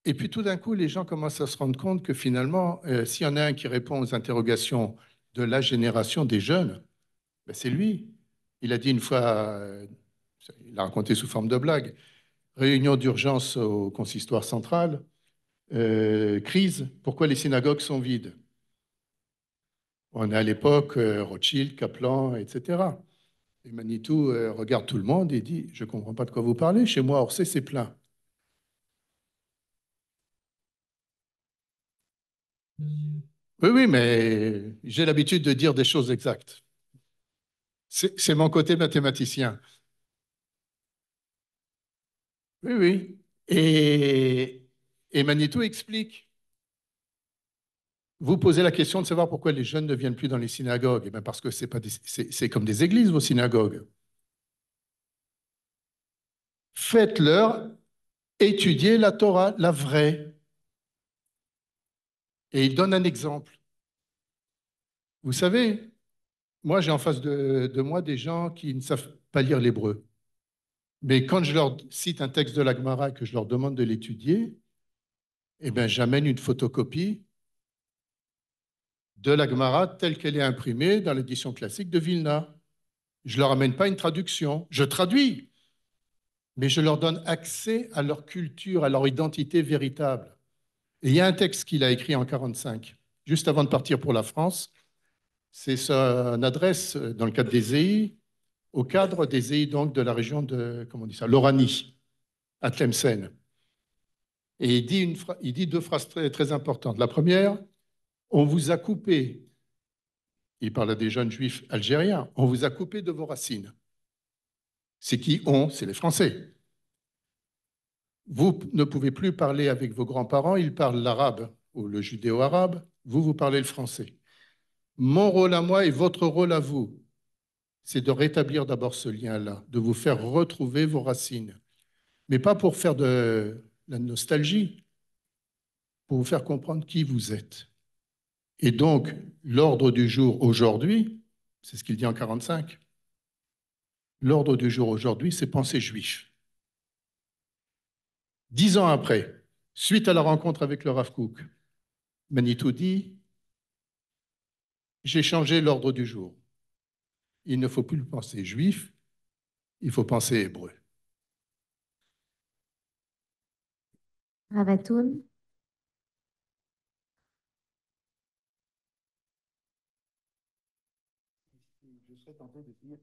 C: et puis tout d'un coup, les gens commencent à se rendre compte que finalement, s'il y en a un qui répond aux interrogations de la génération des jeunes, ben c'est lui. Il a dit une fois, il a raconté sous forme de blague, réunion d'urgence au consistoire central, crise, pourquoi les synagogues sont vides? On est à l'époque Rothschild, Kaplan, etc. Et Manitou regarde tout le monde et dit, je ne comprends pas de quoi vous parlez, chez moi, Orsay, c'est plein. Oui, oui, mais j'ai l'habitude de dire des choses exactes. C'est mon côté mathématicien. Oui, oui. Et Manitou explique. Vous posez la question de savoir pourquoi les jeunes ne viennent plus dans les synagogues. Eh bien parce que c'est comme des églises, vos synagogues. Faites-leur étudier la Torah, la vraie. Et il donne un exemple. Vous savez, moi, j'ai en face de moi des gens qui ne savent pas lire l'hébreu. Mais quand je leur cite un texte de la Gemara et que je leur demande de l'étudier, eh bien, j'amène une photocopie de la Gemara telle qu'elle est imprimée dans l'édition classique de Vilna. Je ne leur amène pas une traduction. Je traduis, mais je leur donne accès à leur culture, à leur identité véritable. Et il y a un texte qu'il a écrit en 1945, juste avant de partir pour la France. C'est son adresse dans le cadre des EI, au cadre des EI donc de la région de, comment on dit ça, l'Oranie, à Tlemcen. Et il dit deux phrases très, très importantes. La première, on vous a coupé, il parle à des jeunes juifs algériens, on vous a coupé de vos racines. C'est qui on? C'est les Français. Vous ne pouvez plus parler avec vos grands-parents, ils parlent l'arabe ou le judéo-arabe, vous parlez le français. Mon rôle à moi et votre rôle à vous, c'est de rétablir d'abord ce lien-là, de vous faire retrouver vos racines. Mais pas pour faire de la nostalgie, pour vous faire comprendre qui vous êtes. Et donc, l'ordre du jour aujourd'hui, c'est ce qu'il dit en 1945, l'ordre du jour aujourd'hui, c'est penser juif. 10 ans après, suite à la rencontre avec le Rav Kook, Manitou dit, j'ai changé l'ordre du jour. Il ne faut plus penser juif, il faut penser hébreu.
B: Ravatoun.
D: Je serais tenté de dire,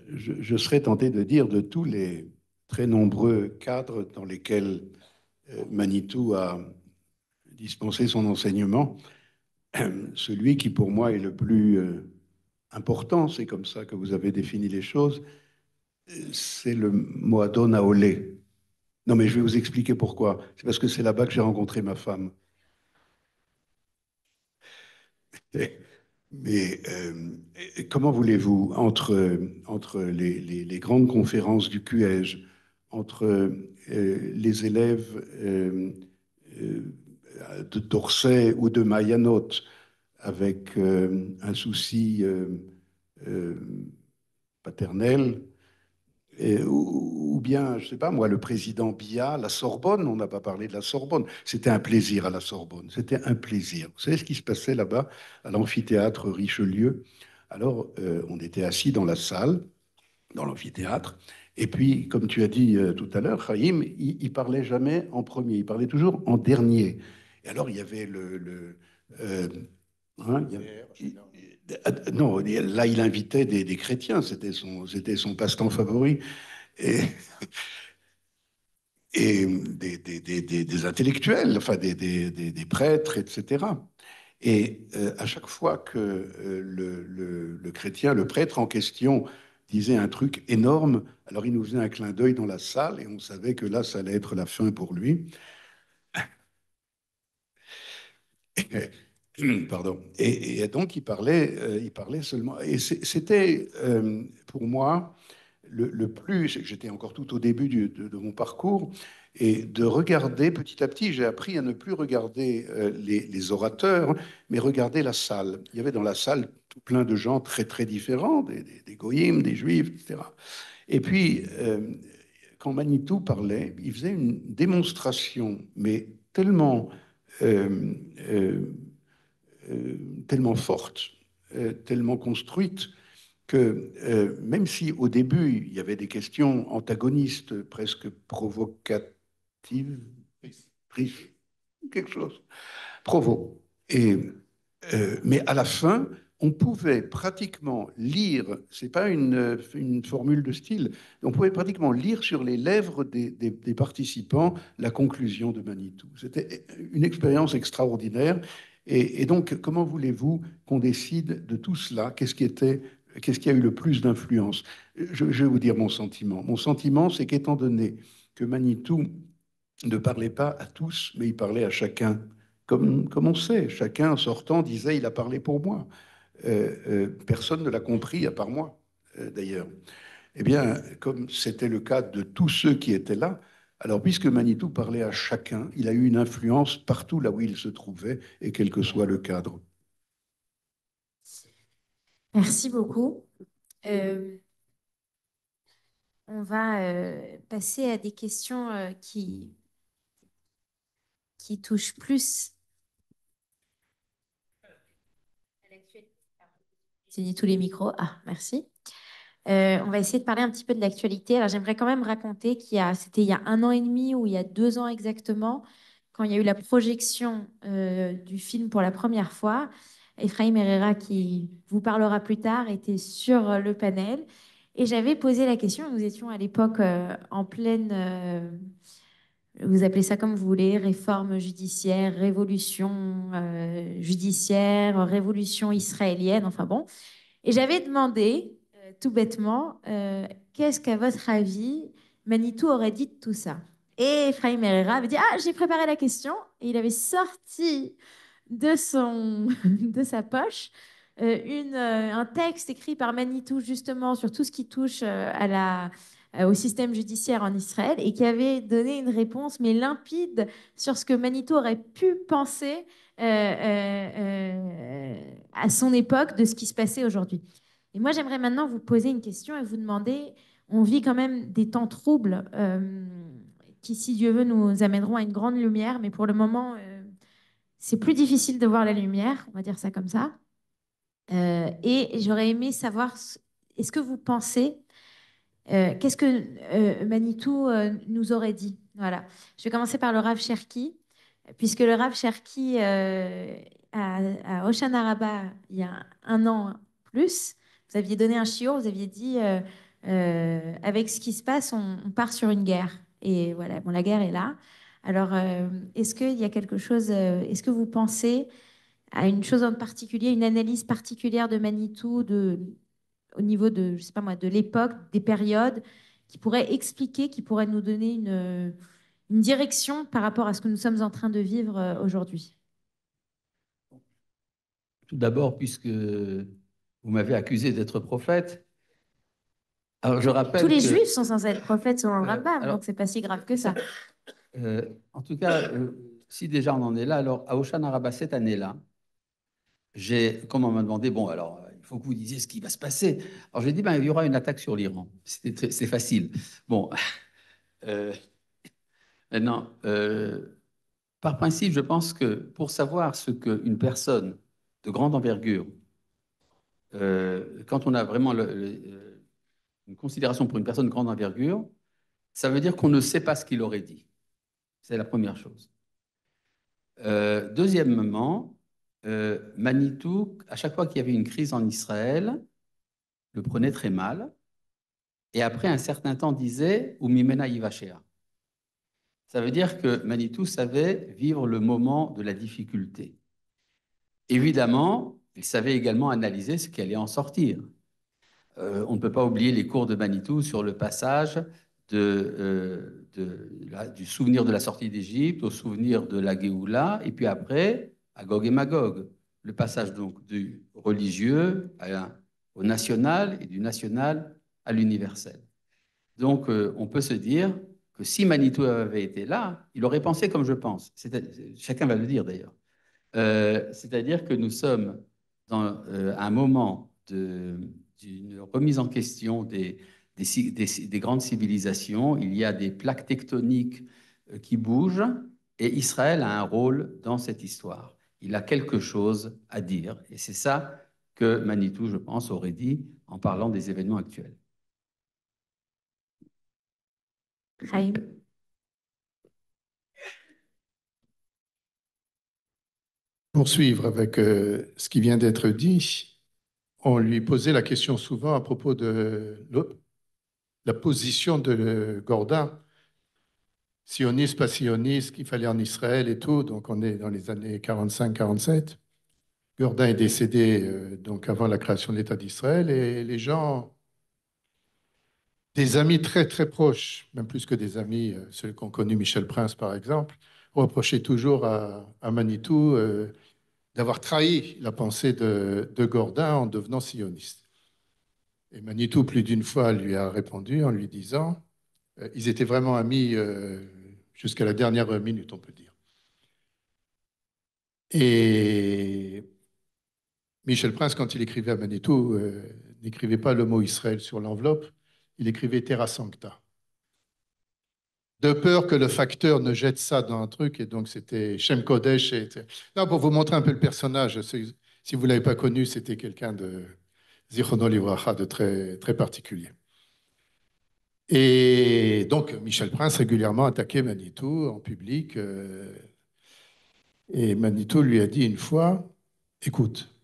D: je serais tenté de dire de tous les très nombreux cadres dans lesquels Manitou a dispensé son enseignement, celui qui pour moi est le plus important, c'est comme ça que vous avez défini les choses, c'est le Moadon Aolé. Non, mais je vais vous expliquer pourquoi. C'est parce que c'est là-bas que j'ai rencontré ma femme. Mais comment voulez-vous, entre les grandes conférences du QEJ, entre les élèves d'Orsay ou de Mayanot, avec un souci euh, paternel, ou bien, je ne sais pas moi, le président Biya, la Sorbonne, on n'a pas parlé de la Sorbonne. C'était un plaisir à la Sorbonne, c'était un plaisir. Vous savez ce qui se passait là-bas, à l'amphithéâtre Richelieu? Alors, on était assis dans la salle, dans l'amphithéâtre, et puis, comme tu as dit tout à l'heure, Chaim, il parlait jamais en premier, il parlait toujours en dernier. Et alors, il y avait euh, hein, non, là, il invitait des chrétiens, c'était son passe-temps favori et des intellectuels, enfin des prêtres, etc. Et à chaque fois que le chrétien, le prêtre en question, disait un truc énorme, alors il nous faisait un clin d'œil dans la salle et on savait que là, ça allait être la fin pour lui. Pardon. Et donc, il parlait seulement. Et c'était, pour moi, le plus. J'étais encore tout au début de mon parcours. Et de regarder, petit à petit, j'ai appris à ne plus regarder les orateurs, mais regarder la salle. Il y avait dans la salle tout plein de gens très, très différents, des goyim, des juifs, etc. Et puis, quand Manitou parlait, il faisait une démonstration, mais tellement euh, euh, tellement forte, tellement construite, que même si au début, il y avait des questions antagonistes, presque provocatives, riches, quelque chose, provo. Mais à la fin, on pouvait pratiquement lire, c'est pas une formule de style, on pouvait pratiquement lire sur les lèvres des participants la conclusion de Manitou. C'était une expérience extraordinaire. Et donc, comment voulez-vous qu'on décide de tout cela? Qu'est-ce qui a eu le plus d'influence? Je vais vous dire mon sentiment. Mon sentiment, c'est qu'étant donné que Manitou ne parlait pas à tous, mais il parlait à chacun, comme on sait, chacun en sortant disait il a parlé pour moi. Personne ne l'a compris à part moi, d'ailleurs. Eh bien, comme c'était le cas de tous ceux qui étaient là, alors puisque Manitou parlait à chacun, il a eu une influence partout là où il se trouvait, et quel que soit le cadre.
B: Merci beaucoup. Euh, on va passer à des questions qui touchent plus à l'actualité. J'ai dit tous les micros. Ah, merci. On va essayer de parler un petit peu de l'actualité. Alors, j'aimerais quand même raconter c'était il y a 1 an et demi ou il y a 2 ans exactement, quand il y a eu la projection du film pour la première fois. Ephraim Herrera, qui vous parlera plus tard, était sur le panel. Et j'avais posé la question, nous étions à l'époque en pleine, vous appelez ça comme vous voulez, réforme judiciaire, révolution judiciaire, révolution israélienne, enfin bon. Et j'avais demandé, tout bêtement, qu'est-ce qu'à votre avis, Manitou aurait dit de tout ça? Et Ephraim Herrera avait dit, ah, j'ai préparé la question. Et il avait sorti de sa poche un texte écrit par Manitou justement sur tout ce qui touche au système judiciaire en Israël et qui avait donné une réponse mais limpide sur ce que Manitou aurait pu penser à son époque de ce qui se passait aujourd'hui. Et moi, j'aimerais maintenant vous poser une question et vous demander, on vit quand même des temps troubles qui, si Dieu veut, nous amèneront à une grande lumière, mais pour le moment, c'est plus difficile de voir la lumière, on va dire ça comme ça. Et j'aurais aimé savoir, est-ce que vous pensez, qu'est-ce que Manitou nous aurait dit? Voilà. Je vais commencer par le Rav Cherki, puisque le Rav Cherki, à Hoshana Rabbah, il y a 1 an plus, vous aviez donné un shiur, vous aviez dit, avec ce qui se passe, on part sur une guerre. Et voilà, bon, la guerre est là. Alors, est-ce qu'il y a quelque chose, est-ce que vous pensez à une chose en particulier, une analyse particulière de Manitou au niveau de, je sais pas moi, de l'époque, des périodes, qui pourrait expliquer, qui pourrait nous donner une direction par rapport à ce que nous sommes en train de vivre aujourd'hui?
E: Tout d'abord, puisque vous m'avez accusé d'être prophète, alors je rappelle
B: Tous les
E: que,
B: juifs sont censés être prophètes selon le Rambam,
E: alors,
B: donc c'est pas si grave que ça.
E: en tout cas, si déjà on en est là, alors à Hoshana Rabbah cette année-là, comme on m'a demandé, bon, alors il faut que vous disiez ce qui va se passer. Alors j'ai dit, ben, il y aura une attaque sur l'Iran. C'est facile. Bon, euh, maintenant, par principe, je pense que pour savoir ce qu'une personne de grande envergure, quand on a vraiment une considération pour une personne de grande envergure, ça veut dire qu'on ne sait pas ce qu'il aurait dit. C'est la première chose. Deuxièmement, Manitou, à chaque fois qu'il y avait une crise en Israël, le prenait très mal. Et après un certain temps disait ou Mimena Yivashea. Ça veut dire que Manitou savait vivre le moment de la difficulté. Évidemment, il savait également analyser ce qui allait en sortir. On ne peut pas oublier les cours de Manitou sur le passage du souvenir de la sortie d'Égypte au souvenir de la Géoula, et puis après, à Gog et Magog. le passage donc du religieux au national et du national à l'universel. Donc, on peut se dire que si Manitou avait été là, il aurait pensé comme je pense. Chacun va le dire d'ailleurs. C'est-à-dire que nous sommes dans un moment d'une remise en question des grandes civilisations. Il y a des plaques tectoniques qui bougent et Israël a un rôle dans cette histoire. Il a quelque chose à dire et c'est ça que Manitou, je pense, aurait dit en parlant des événements actuels.
B: Chaim.
C: Poursuivre avec ce qui vient d'être dit, on lui posait la question souvent à propos de la position de Gordin, sioniste, pas sioniste, qu'il fallait en Israël et tout. Donc on est dans les années 45-47. Gordin est décédé donc avant la création de l'État d'Israël et les gens, des amis très très proches, même plus que des amis, ceux qui ont connu Michel Prince par exemple, reprochaient toujours à Manitou d'avoir trahi la pensée de Gordin en devenant sioniste. Et Manitou, plus d'une fois, lui a répondu en lui disant, ils étaient vraiment amis jusqu'à la dernière minute, on peut dire. Et Michel Prince, quand il écrivait à Manitou, n'écrivait pas le mot Israël sur l'enveloppe, il écrivait Terra Sancta. De peur que le facteur ne jette ça dans un truc, et donc c'était Shem Kodesh. Non, pour vous montrer un peu le personnage, si vous ne l'avez pas connu, c'était quelqu'un de Zichrono Livracha, de très, très particulier. Et donc Michel Prince régulièrement attaquait Manitou en public, et Manitou lui a dit une fois, écoute,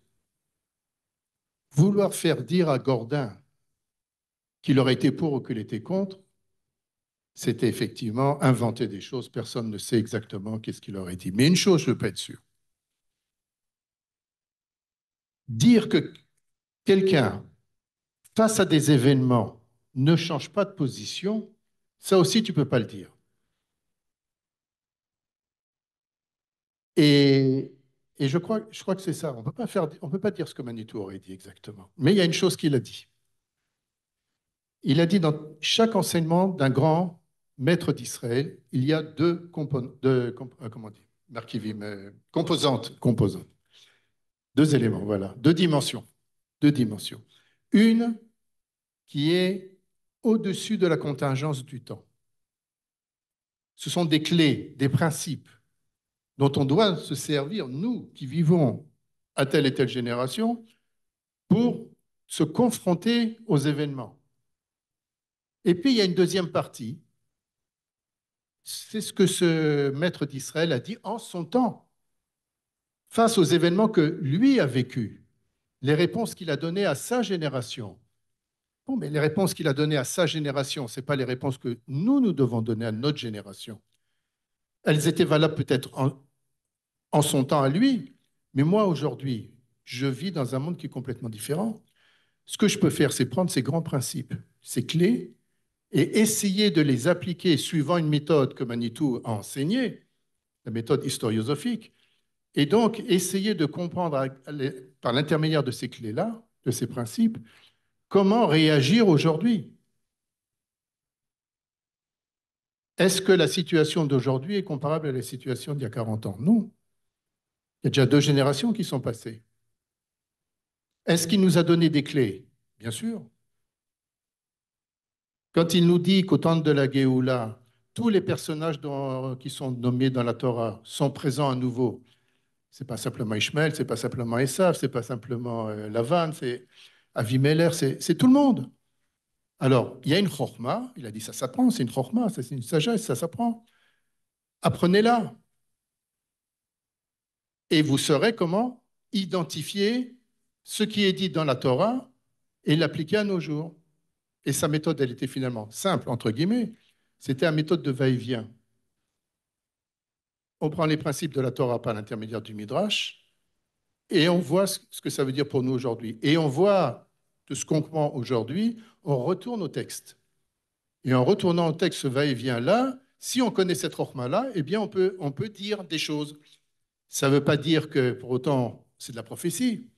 C: vouloir faire dire à Gordin qu'il aurait été pour ou qu'il était contre, c'était effectivement inventer des choses. Personne ne sait exactement qu'est-ce qu'il aurait dit. Mais une chose, je peux être sûr. Dire que quelqu'un, face à des événements, ne change pas de position, ça aussi, tu ne peux pas le dire. Et je crois que c'est ça. On ne peut pas dire ce que Manitou aurait dit exactement. Mais il y a une chose qu'il a dit. Il a dit dans chaque enseignement d'un grand maître d'Israël, il y a deux composantes. Deux éléments, voilà. Deux dimensions. Une qui est au-dessus de la contingence du temps. Ce sont des clés, des principes dont on doit se servir, nous qui vivons à telle et telle génération, pour se confronter aux événements. Et puis, il y a une deuxième partie. C'est ce que ce maître d'Israël a dit en son temps, face aux événements que lui a vécus, les réponses qu'il a données à sa génération. Bon, mais les réponses qu'il a données à sa génération, ce n'est pas les réponses que nous devons donner à notre génération. Elles étaient valables peut-être en son temps à lui, mais moi, aujourd'hui, je vis dans un monde qui est complètement différent. Ce que je peux faire, c'est prendre ces grands principes, ces clés, et essayer de les appliquer suivant une méthode que Manitou a enseignée, la méthode historiosophique, et donc essayer de comprendre par l'intermédiaire de ces clés-là, de ces principes, comment réagir aujourd'hui. Est-ce que la situation d'aujourd'hui est comparable à la situation d'il y a 40 ans? Non. Il y a déjà 2 générations qui sont passées. Est-ce qu'il nous a donné des clés? Bien sûr. Quand il nous dit qu'au temps de la Géoula, tous les personnages qui sont nommés dans la Torah sont présents à nouveau, ce n'est pas simplement Ishmaël, ce n'est pas simplement Esav, ce n'est pas simplement Lavan, c'est Avimelech, c'est tout le monde. Alors, il y a une chorma, il a dit ça s'apprend, c'est une chorma, c'est une sagesse, ça s'apprend. Apprenez-la. Et vous saurez comment identifier ce qui est dit dans la Torah et l'appliquer à nos jours. Et sa méthode, elle était finalement simple, entre guillemets. C'était une méthode de va-et-vient. On prend les principes de la Torah par l'intermédiaire du Midrash et on voit ce que ça veut dire pour nous aujourd'hui. Et on voit de ce qu'on comprend aujourd'hui, on retourne au texte. Et en retournant au texte, ce va-et-vient-là, si on connaît cette rochma-là, eh bien, on peut dire des choses. Ça ne veut pas dire que, pour autant, c'est de la prophétie.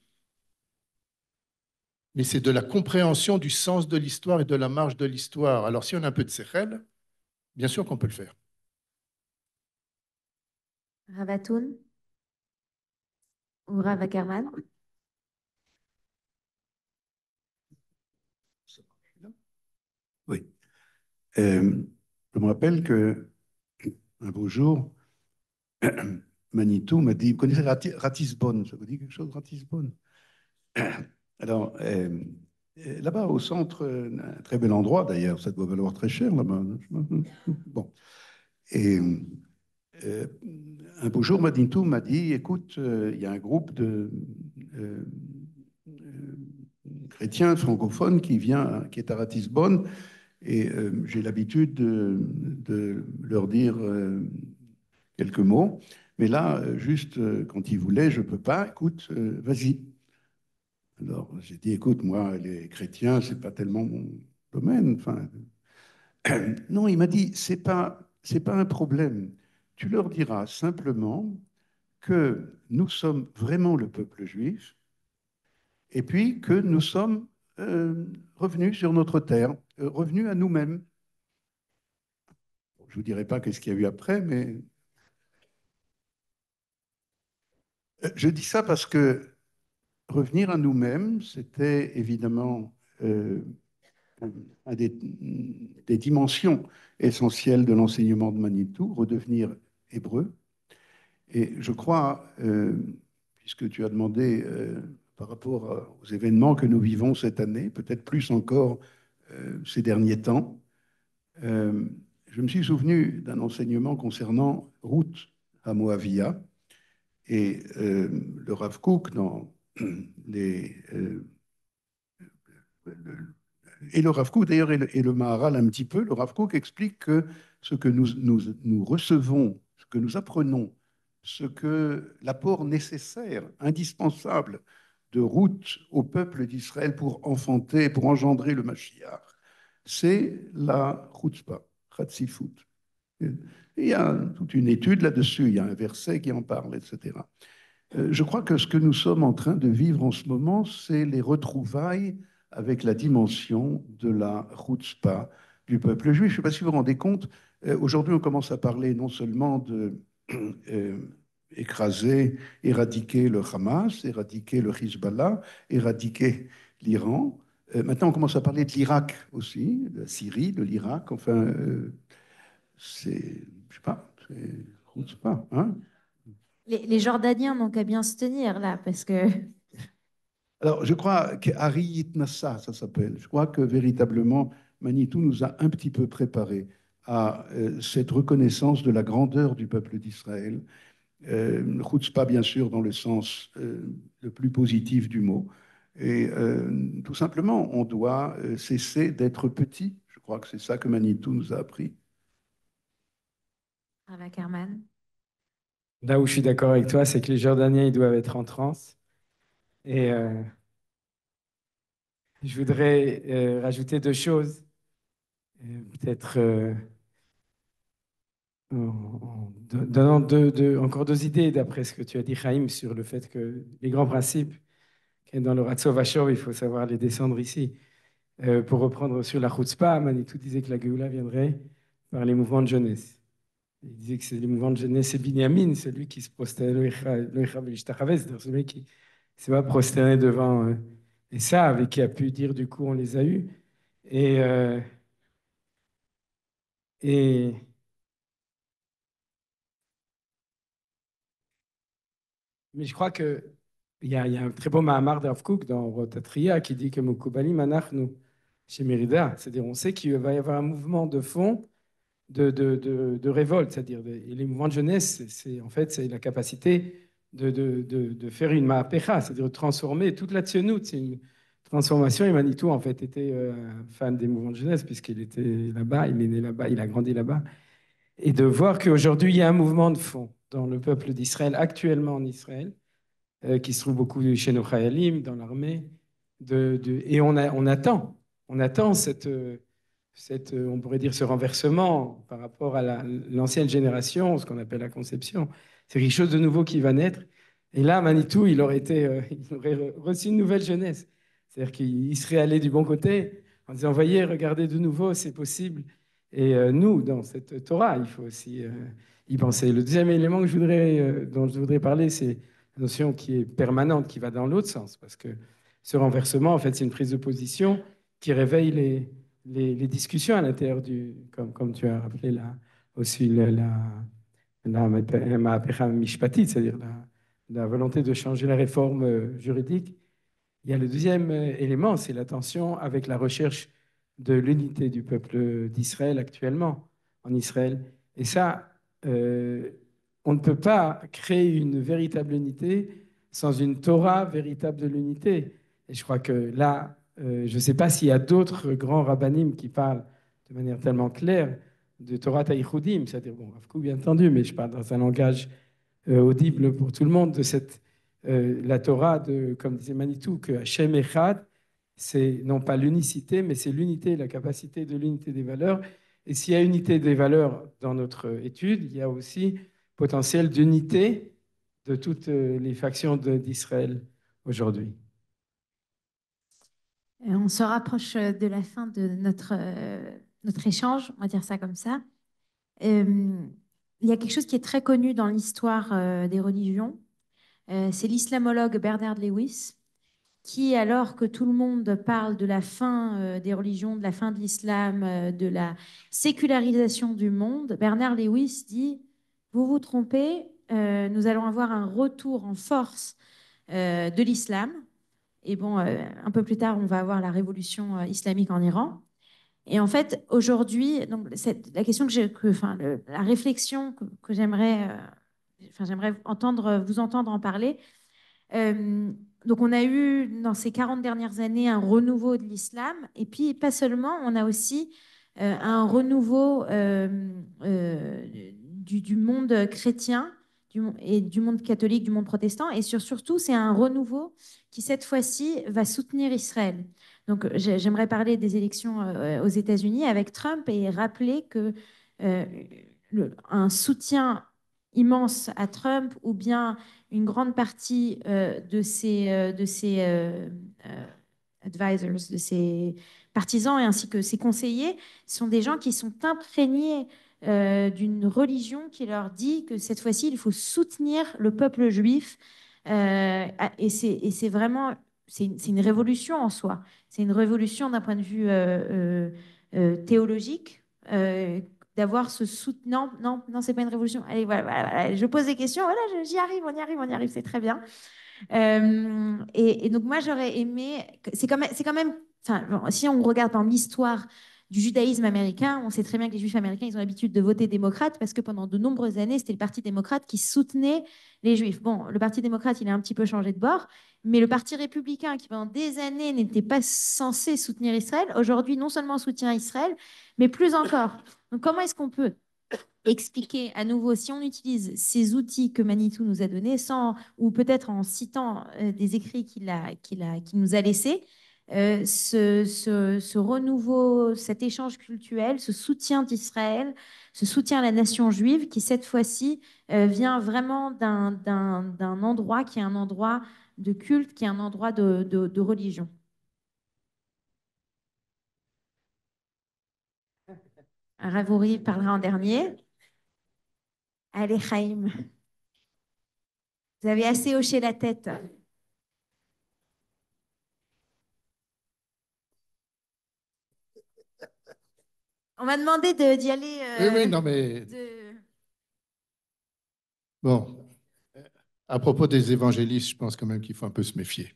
C: Mais c'est de la compréhension du sens de l'histoire et de la marge de l'histoire. Alors, si on a un peu de séchel, bien sûr qu'on peut le faire.
B: Ravatoun ou Rav Ackerman?
D: Oui. Je me rappelle que un beau jour, Manitou m'a dit, vous connaissez Ratisbonne, ça vous dit quelque chose, Ratisbonne? Alors, là-bas au centre, un très bel endroit d'ailleurs, ça doit valoir très cher là-bas. Bon. Et euh, un beau jour, Manitou m'a dit, écoute, il y a un groupe de euh, chrétiens francophones qui est à Ratisbonne, et j'ai l'habitude de leur dire quelques mots. Mais là, juste quand ils voulaient, je ne peux pas, écoute, vas-y. Alors j'ai dit, écoute, moi, les chrétiens, c'est pas tellement mon domaine. Enfin, non, il m'a dit, c'est pas un problème. Tu leur diras simplement que nous sommes vraiment le peuple juif et puis que nous sommes revenus sur notre terre, revenus à nous-mêmes. Je ne vous dirai pas qu'est-ce qu'il y a eu après, mais je dis ça parce que revenir à nous-mêmes, c'était évidemment un des dimensions essentielles de l'enseignement de Manitou, redevenir hébreu. Et je crois, puisque tu as demandé par rapport aux événements que nous vivons cette année, peut-être plus encore ces derniers temps, je me suis souvenu d'un enseignement concernant Ruth à Moavia, et le Rav Kook, dans les, et le Rav Kook d'ailleurs et le Maharal un petit peu, le Rav Kook explique que ce que nous recevons, ce que nous apprenons, ce que l'apport nécessaire, indispensable de Ruth au peuple d'Israël pour enfanter, pour engendrer le Mashiach, c'est la chutzpah, chatzifut. Il y a toute une étude là-dessus, il y a un verset qui en parle, etc. Je crois que ce que nous sommes en train de vivre en ce moment, c'est les retrouvailles avec la dimension de la chutzpah du peuple juif. Je ne sais pas si vous vous rendez compte, aujourd'hui on commence à parler non seulement de écraser, éradiquer le Hamas, éradiquer le Hezbollah, éradiquer l'Iran. Maintenant on commence à parler de l'Irak aussi, de la Syrie, de l'Irak. Enfin, c'est, je sais pas, c'est chutzpah, hein?
B: Les Jordaniens n'ont qu'à bien se tenir là, parce que
D: Alors, je crois qu'Ari Itnassa, ça s'appelle. Je crois que véritablement, Manitou nous a un petit peu préparé à cette reconnaissance de la grandeur du peuple d'Israël. Chutzpah, bien sûr, dans le sens le plus positif du mot. Et tout simplement, on doit cesser d'être petit. Je crois que c'est ça que Manitou nous a appris.
B: Rav Ackerman.
F: Là où je suis d'accord avec toi, c'est que les Jordaniens, ils doivent être en transe. Et je voudrais rajouter deux choses. Peut-être en donnant encore deux idées d'après ce que tu as dit, Chaim, sur le fait que les grands principes, dans le Ratso Vachov, il faut savoir les descendre ici. Pour reprendre sur la Chutzpah, Manitou disait que la Géoula viendrait par les mouvements de jeunesse. Il disait que c'est les mouvements de jeunesse, c'est Binyamin, celui qui se prosternait, c'est-à-dire celui qui ne s'est pas prosterné devant Esav et qui a pu dire du coup on les a eus. Et, et, mais je crois qu'il y a un très beau Mahamar d'Rav Kook dans Rotatria qui dit que Mukubali Manachnu chez Mérida, c'est-à-dire on sait qu'il va y avoir un mouvement de fond de révolte, c'est-à-dire et les mouvements de jeunesse, en fait c'est la capacité de faire une ma'apecha, c'est-à-dire de transformer toute la tzionout, c'est une transformation. Et Manitou en fait était fan des mouvements de jeunesse puisqu'il était là-bas, il est né là-bas, il a grandi là-bas, et de voir qu'aujourd'hui il y a un mouvement de fond dans le peuple d'Israël, actuellement en Israël, qui se trouve beaucoup chez nos Chayalim, dans l'armée, et on attend on pourrait dire, ce renversement par rapport à l'ancienne génération, ce qu'on appelle la conception. C'est quelque chose de nouveau qui va naître. Et là, Manitou, il aurait reçu une nouvelle jeunesse. C'est-à-dire qu'il serait allé du bon côté en disant, voyez, regardez de nouveau, c'est possible. Et nous, dans cette Torah, il faut aussi y penser. Le deuxième élément dont je voudrais parler, c'est la notion qui est permanente, qui va dans l'autre sens. Parce que ce renversement, en fait, c'est une prise de position qui réveille les discussions à l'intérieur comme tu as rappelé là, aussi la Ma'apecha Mishpatit, c'est-à-dire la volonté de changer la réforme juridique. Il y a le deuxième élément, c'est la tension avec la recherche de l'unité du peuple d'Israël actuellement en Israël. Et ça, on ne peut pas créer une véritable unité sans une Torah véritable de l'unité. Et je crois que là, je ne sais pas s'il y a d'autres grands rabbinim qui parlent de manière tellement claire de Torah Taïchoudim, c'est-à-dire, bon, Rav Kook, bien entendu, mais je parle dans un langage audible pour tout le monde, de la Torah, comme disait Manitou, que Hashem Echad, c'est non pas l'unicité, mais c'est l'unité, la capacité de l'unité des valeurs. Et s'il y a unité des valeurs dans notre étude, il y a aussi potentiel d'unité de toutes les factions d'Israël aujourd'hui.
B: On se rapproche de la fin de notre échange, on va dire ça comme ça. Il y a quelque chose qui est très connu dans l'histoire des religions. C'est l'islamologue Bernard Lewis qui, alors que tout le monde parle de la fin des religions, de la fin de l'islam, de la sécularisation du monde, Bernard Lewis dit, vous vous trompez, nous allons avoir un retour en force de l'islam. Et bon, un peu plus tard, on va avoir la révolution islamique en Iran. Et en fait, aujourd'hui, donc la question la réflexion que j'aimerais vous entendre en parler. Donc, on a eu dans ces 40 dernières années un renouveau de l'islam, et puis pas seulement, on a aussi un renouveau du monde chrétien et du monde catholique, du monde protestant, et surtout, c'est un renouveau qui, cette fois-ci, va soutenir Israël. Donc, j'aimerais parler des élections aux États-Unis avec Trump et rappeler que un soutien immense à Trump ou bien une grande partie de ses advisors, de ses partisans et ainsi que ses conseillers sont des gens qui sont imprégnés d'une religion qui leur dit que cette fois-ci, il faut soutenir le peuple juif. Et c'est vraiment, c'est une révolution en soi. C'est une révolution d'un point de vue théologique. D'avoir ce soutien. Non, non, c'est pas une révolution. Allez, voilà, je pose des questions. Voilà, j'y arrive, on y arrive, c'est très bien. Et donc, moi, j'aurais aimé. C'est quand même enfin, bon, si on regarde par l'histoire du judaïsme américain, on sait très bien que les juifs américains, ils ont l'habitude de voter démocrate parce que pendant de nombreuses années, c'était le Parti démocrate qui soutenait les juifs. Bon, le Parti démocrate, il a un petit peu changé de bord, mais le Parti républicain, qui pendant des années n'était pas censé soutenir Israël, aujourd'hui, non seulement soutient Israël, mais plus encore. Donc, comment est-ce qu'on peut expliquer à nouveau, si on utilise ces outils que Manitou nous a donnés, ou peut-être en citant des écrits qu'il nous a laissés, ce renouveau, cet échange culturel, ce soutien d'Israël, ce soutien à la nation juive qui, cette fois-ci, vient vraiment d'un endroit qui est un endroit de culte, qui est un endroit de religion. Ravouri parlera en dernier. Allez, Chaim. Vous avez assez hoché la tête. On m'a demandé d'y aller.
C: Oui, non, mais bon, à propos des évangélistes, je pense quand même qu'il faut un peu se méfier.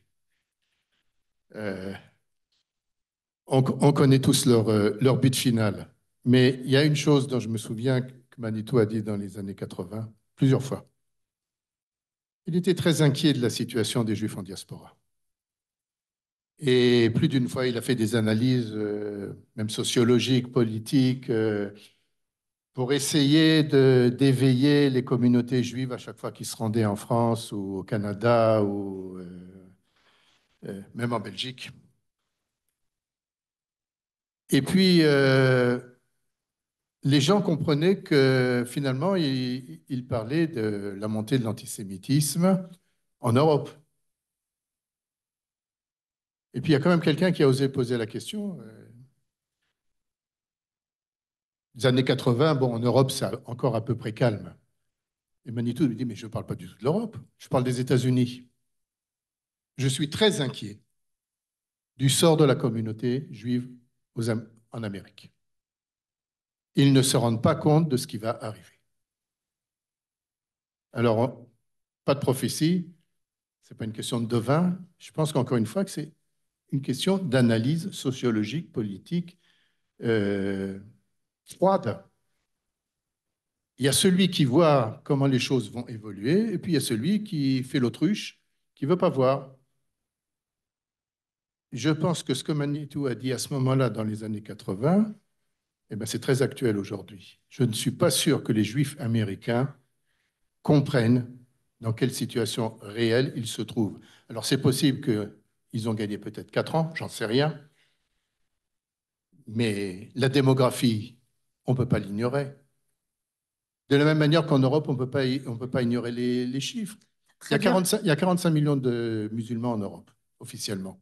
C: On connaît tous leur but final. Mais il y a une chose dont je me souviens que Manitou a dit dans les années 80, plusieurs fois. Il était très inquiet de la situation des Juifs en diaspora. Et plus d'une fois, il a fait des analyses, même sociologiques, politiques, pour essayer d'éveiller les communautés juives à chaque fois qu'ils se rendaient en France ou au Canada ou même en Belgique. Et puis, les gens comprenaient que finalement, il parlait de la montée de l'antisémitisme en Europe. Et puis, il y a quand même quelqu'un qui a osé poser la question. Les années 80, bon, en Europe, c'est encore à peu près calme. Et Manitou me dit, mais je ne parle pas du tout de l'Europe, je parle des États-Unis. Je suis très inquiet du sort de la communauté juive en Amérique. Ils ne se rendent pas compte de ce qui va arriver. Alors, pas de prophétie, ce n'est pas une question de devin. Je pense qu'encore une fois, que c'est une question d'analyse sociologique, politique, froide. Il y a celui qui voit comment les choses vont évoluer, et puis il y a celui qui fait l'autruche, qui ne veut pas voir. Je pense que ce que Manitou a dit à ce moment-là, dans les années 80, eh ben, c'est très actuel aujourd'hui. Je ne suis pas sûr que les Juifs américains comprennent dans quelle situation réelle ils se trouvent. Alors c'est possible qu'ils ont gagné peut-être 4 ans, j'en sais rien, mais la démographie, on ne peut pas l'ignorer. De la même manière qu'en Europe, on ne peut pas ignorer les chiffres.
B: Très bien.
C: Il y a 45 millions de musulmans en Europe, officiellement.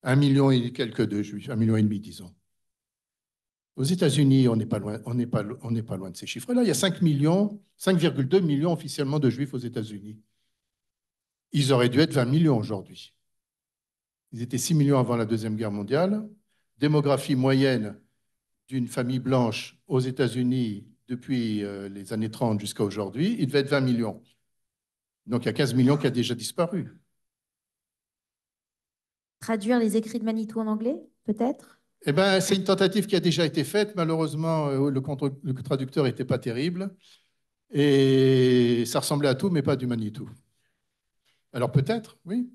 C: 1 million et quelques de juifs, 1,5 million, disons. Aux États-Unis, on n'est pas loin, on n'est pas loin de ces chiffres-là. Il y a 5 millions, 5,2 millions officiellement de juifs aux États-Unis. Ils auraient dû être 20 millions aujourd'hui. Ils étaient 6 millions avant la Deuxième Guerre mondiale. Démographie moyenne d'une famille blanche aux États-Unis depuis les années 30 jusqu'à aujourd'hui, il devait être 20 millions. Donc il y a 15 millions qui a déjà disparu.
B: Traduire les écrits de Manitou en anglais, peut-être?
C: Eh ben, c'est une tentative qui a déjà été faite. Malheureusement, le traducteur n'était pas terrible. Et ça ressemblait à tout, mais pas du Manitou. Alors peut-être, oui.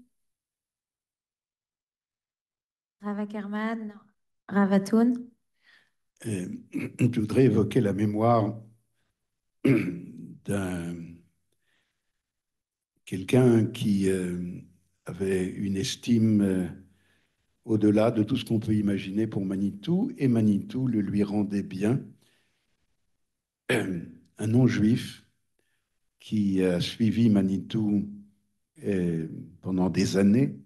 B: Rava Kerman, Ravatoun.
D: Je voudrais évoquer la mémoire d'un quelqu'un qui avait une estime au-delà de tout ce qu'on peut imaginer pour Manitou, et Manitou le lui rendait bien. Un non-juif qui a suivi Manitou pendant des années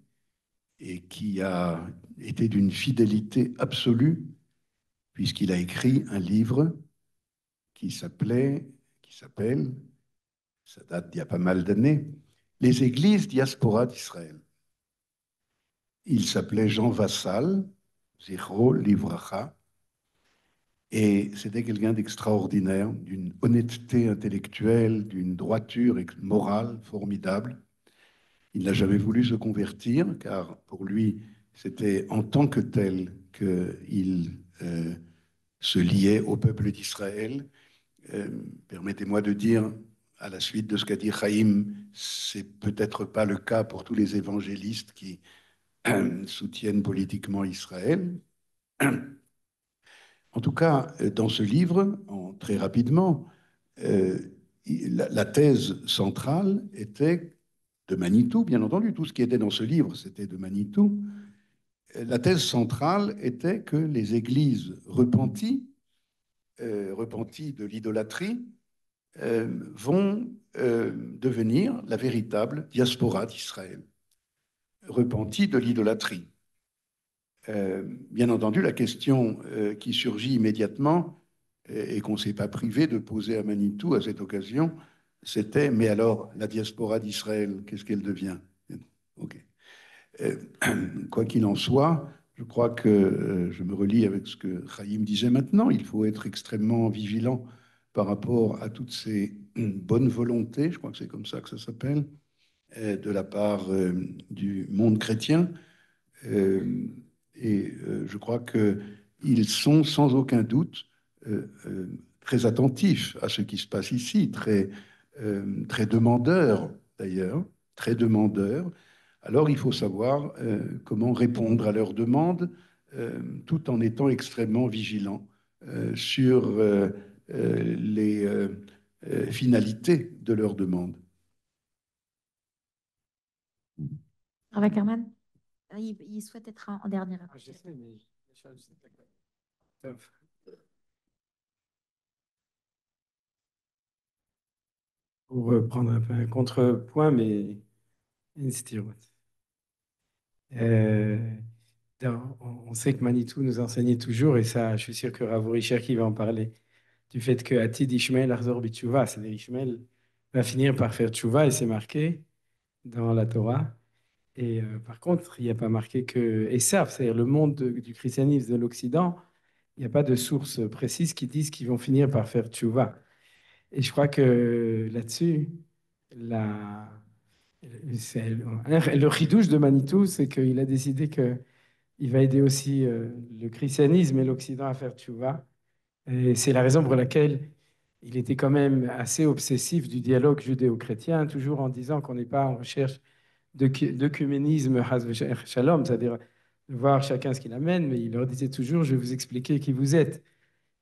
D: et qui a été d'une fidélité absolue, puisqu'il a écrit un livre qui s'appelle, ça date d'il y a pas mal d'années, Les églises diaspora d'Israël. Il s'appelait Jean Vassal, Zichro Livracha, et c'était quelqu'un d'extraordinaire, d'une honnêteté intellectuelle, d'une droiture morale formidable. Il n'a jamais voulu se convertir, car pour lui, c'était en tant que tel qu'il se liait au peuple d'Israël. Permettez-moi de dire, à la suite de ce qu'a dit Chaim, c'est peut-être pas le cas pour tous les évangélistes qui soutiennent politiquement Israël. En tout cas, dans ce livre, très rapidement, la thèse centrale était de Manitou, bien entendu, tout ce qui était dans ce livre, c'était de Manitou. La thèse centrale était que les églises repenties de l'idolâtrie, vont devenir la véritable diaspora d'Israël, repentie de l'idolâtrie. Bien entendu, la question qui surgit immédiatement et qu'on ne s'est pas privé de poser à Manitou à cette occasion, c'était, mais alors, la diaspora d'Israël, qu'est-ce qu'elle devient? Ok. Quoi qu'il en soit, je crois que je me relie avec ce que Chaim disait maintenant, il faut être extrêmement vigilant par rapport à toutes ces bonnes volontés, je crois que c'est comme ça que ça s'appelle, de la part du monde chrétien. Je crois qu'ils sont sans aucun doute très attentifs à ce qui se passe ici, très demandeurs d'ailleurs, très demandeurs. Alors il faut savoir comment répondre à leurs demandes tout en étant extrêmement vigilant sur les finalités de leurs demandes.
B: Rava Kerman. Il souhaite être en dernier.
F: Pour prendre un peu un contrepoint, mais אין סתירות. Euh, on sait que Manitou nous enseignait toujours, et ça, je suis sûr que Rav Richard qui va en parler, du fait que Atid Ishmael Arzor B'Tshuva, c'est-à-dire Ishmael va finir par faire Tshuva, et c'est marqué dans la Torah. Et par contre, il n'y a pas marqué que Esav, c'est-à-dire le monde du christianisme de l'Occident, il n'y a pas de source précise qui disent qu'ils vont finir par faire Tshuva. Et je crois que là-dessus, la, le ridouche de Manitou, c'est qu'il a décidé qu'il va aider aussi le christianisme et l'Occident à faire tchouva. Et c'est la raison pour laquelle il était quand même assez obsessif du dialogue judéo-chrétien, toujours en disant qu'on n'est pas en recherche d'œcuménisme shalom, c'est-à-dire de voir chacun ce qu'il amène, mais il leur disait toujours, je vais vous expliquer qui vous êtes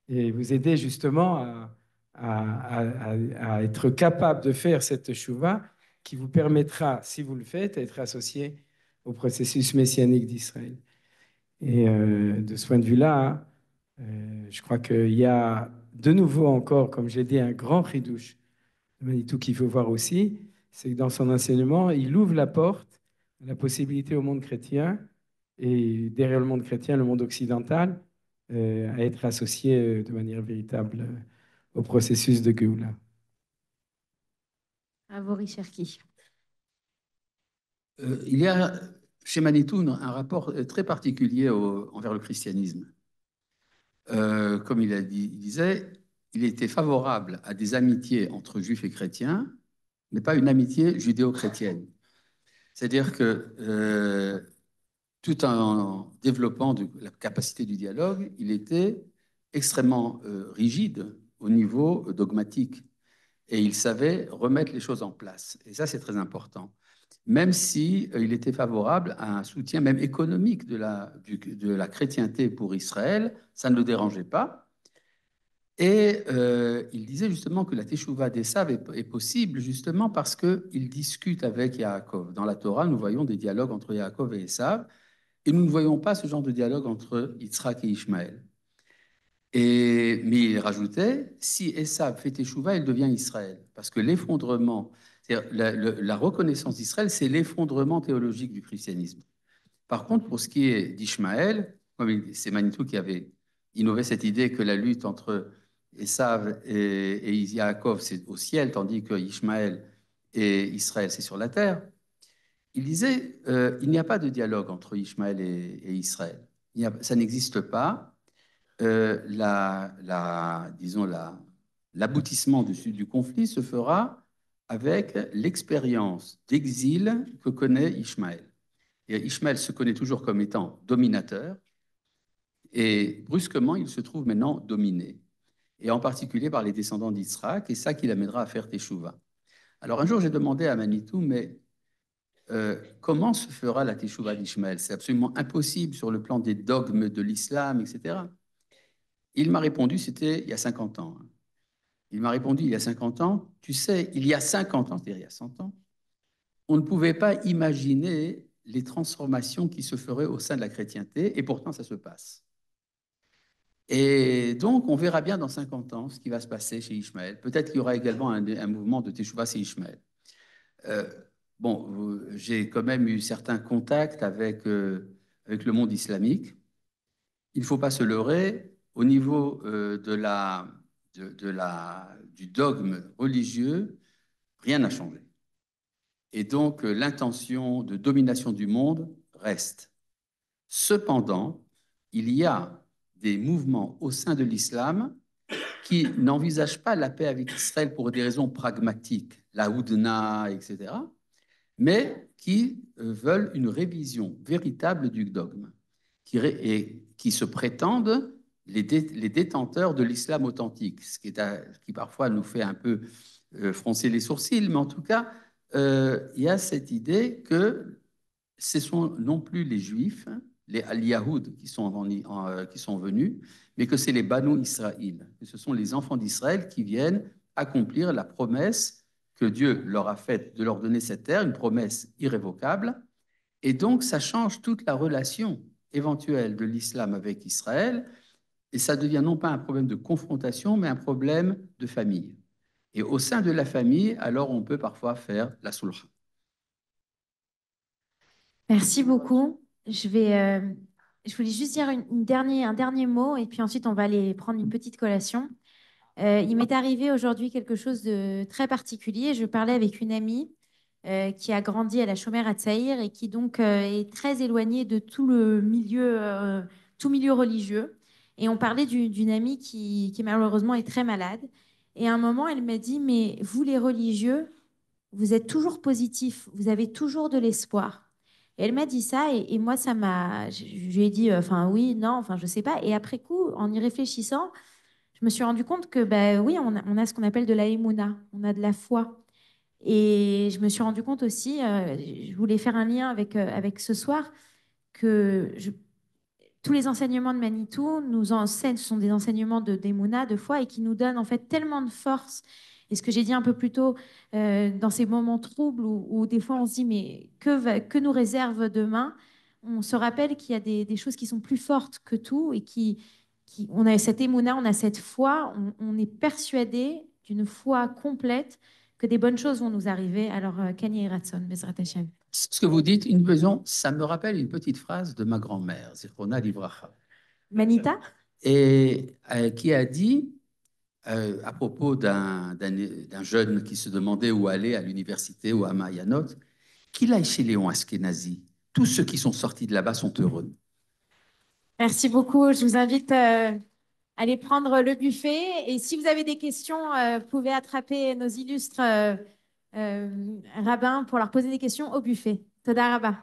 F: et vous aider justement à être capable de faire cette chouva qui vous permettra, si vous le faites, d'être associé au processus messianique d'Israël. Et de ce point de vue-là, je crois qu'il y a de nouveau encore, comme j'ai dit, un grand chidouche de Manitou qu'il faut voir aussi, c'est que dans son enseignement, il ouvre la porte à la possibilité au monde chrétien, et derrière le monde chrétien, le monde occidental, à être associé de manière véritable au processus de Géoula.
B: Avory Cherki.
E: Il y a chez Manitou un rapport très particulier envers le christianisme. Comme il disait, il était favorable à des amitiés entre juifs et chrétiens, mais pas une amitié judéo-chrétienne. C'est-à-dire que tout en développant la capacité du dialogue, il était extrêmement rigide au niveau dogmatique. Et il savait remettre les choses en place. Et ça, c'est très important. Même si il était favorable à un soutien même économique de la chrétienté pour Israël, ça ne le dérangeait pas. Et il disait justement que la Teshuvah d'Esav est possible justement parce qu'il discute avec Yaakov. Dans la Torah, nous voyons des dialogues entre Yaakov et Esav, et nous ne voyons pas ce genre de dialogue entre Yitzhak et Ishmaël. Mais il rajoutait, si Esav fait Teshuvah, il devient Israël. Parce que l'effondrement, la reconnaissance d'Israël, c'est l'effondrement théologique du christianisme. Par contre, pour ce qui est d'Ishmaël, c'est Manitou qui avait innové cette idée que la lutte entre Esav et Yaakov, c'est au ciel, tandis que Ishmaël et Israël, c'est sur la terre. Il disait, il n'y a pas de dialogue entre Ishmaël et Israël. Ça n'existe pas. Disons l'aboutissement du conflit se fera avec l'expérience d'exil que connaît Ishmaël. Et Ishmaël se connaît toujours comme étant dominateur, et brusquement, il se trouve maintenant dominé, et en particulier par les descendants d'Israël, et ça qui l'amènera à faire Teshuvah. Alors un jour, j'ai demandé à Manitou, mais comment se fera la Teshuvah d'Ishmaël? C'est absolument impossible sur le plan des dogmes de l'islam, etc. Il m'a répondu, c'était il y a 50 ans. Il m'a répondu, il y a 50 ans, tu sais, il y a 50 ans, c'est-à-dire il y a 100 ans, on ne pouvait pas imaginer les transformations qui se feraient au sein de la chrétienté, et pourtant ça se passe. Et donc, on verra bien dans 50 ans ce qui va se passer chez Ishmaël. Peut-être qu'il y aura également un mouvement de Teshuvah chez Ishmaël. J'ai quand même eu certains contacts avec le monde islamique. Il ne faut pas se leurrer, au niveau du dogme religieux, rien n'a changé. Et donc, l'intention de domination du monde reste. Cependant, il y a des mouvements au sein de l'islam qui n'envisagent pas la paix avec Israël pour des raisons pragmatiques, la Houdna, etc., mais qui veulent une révision véritable du dogme, qui se prétendent les détenteurs de l'islam authentique, ce qui parfois nous fait un peu froncer les sourcils, mais en tout cas, il y a cette idée que ce sont non plus les Juifs, les Al-Yahoud qui sont venus, mais que c'est les Banu Israël, que ce sont les enfants d'Israël qui viennent accomplir la promesse que Dieu leur a faite de leur donner cette terre, une promesse irrévocable. Et donc, ça change toute la relation éventuelle de l'islam avec Israël, et ça devient non pas un problème de confrontation, mais un problème de famille. Et au sein de la famille, alors on peut parfois faire la sulha.
B: Merci beaucoup. Je voulais juste dire un dernier mot et puis ensuite on va aller prendre une petite collation. Il m'est arrivé aujourd'hui quelque chose de très particulier. Je parlais avec une amie qui a grandi à la Chaumière à Tsaïr et qui donc est très éloignée de tout milieu religieux. Et on parlait d'une amie qui malheureusement est très malade. Et à un moment, elle m'a dit, mais vous les religieux, vous êtes toujours positifs, vous avez toujours de l'espoir. Et elle m'a dit ça et moi, je lui ai dit, enfin oui, non, enfin je sais pas. Et après coup, en y réfléchissant, je me suis rendu compte que, bah, oui, on a ce qu'on appelle de la émouna, on a de la foi. Et je me suis rendu compte aussi, je voulais faire un lien avec ce soir, que tous les enseignements de Manitou nous enseignent, ce sont des enseignements d'Emouna, de foi, et qui nous donnent en fait tellement de force. Et ce que j'ai dit un peu plus tôt, dans ces moments troubles où des fois on se dit, mais que nous réserve demain? On se rappelle qu'il y a des choses qui sont plus fortes que tout et on a cette Emouna, on a cette foi, on est persuadé d'une foi complète que des bonnes choses vont nous arriver. Alors, Kanye et Ratson, Bezrat Hashem.
E: Ce que vous dites, une maison, ça me rappelle une petite phrase de ma grand-mère, Zichrona Livracha,
B: Manita?
E: et qui a dit, à propos d'un jeune qui se demandait où aller à l'université ou à Mayanot, qu'il aille chez Léon Askenazi. Tous ceux qui sont sortis de là-bas sont heureux.
B: Merci beaucoup. Je vous invite à aller prendre le buffet. Et si vous avez des questions, vous pouvez attraper nos illustres rabbins pour leur poser des questions au buffet. Toda Rabba.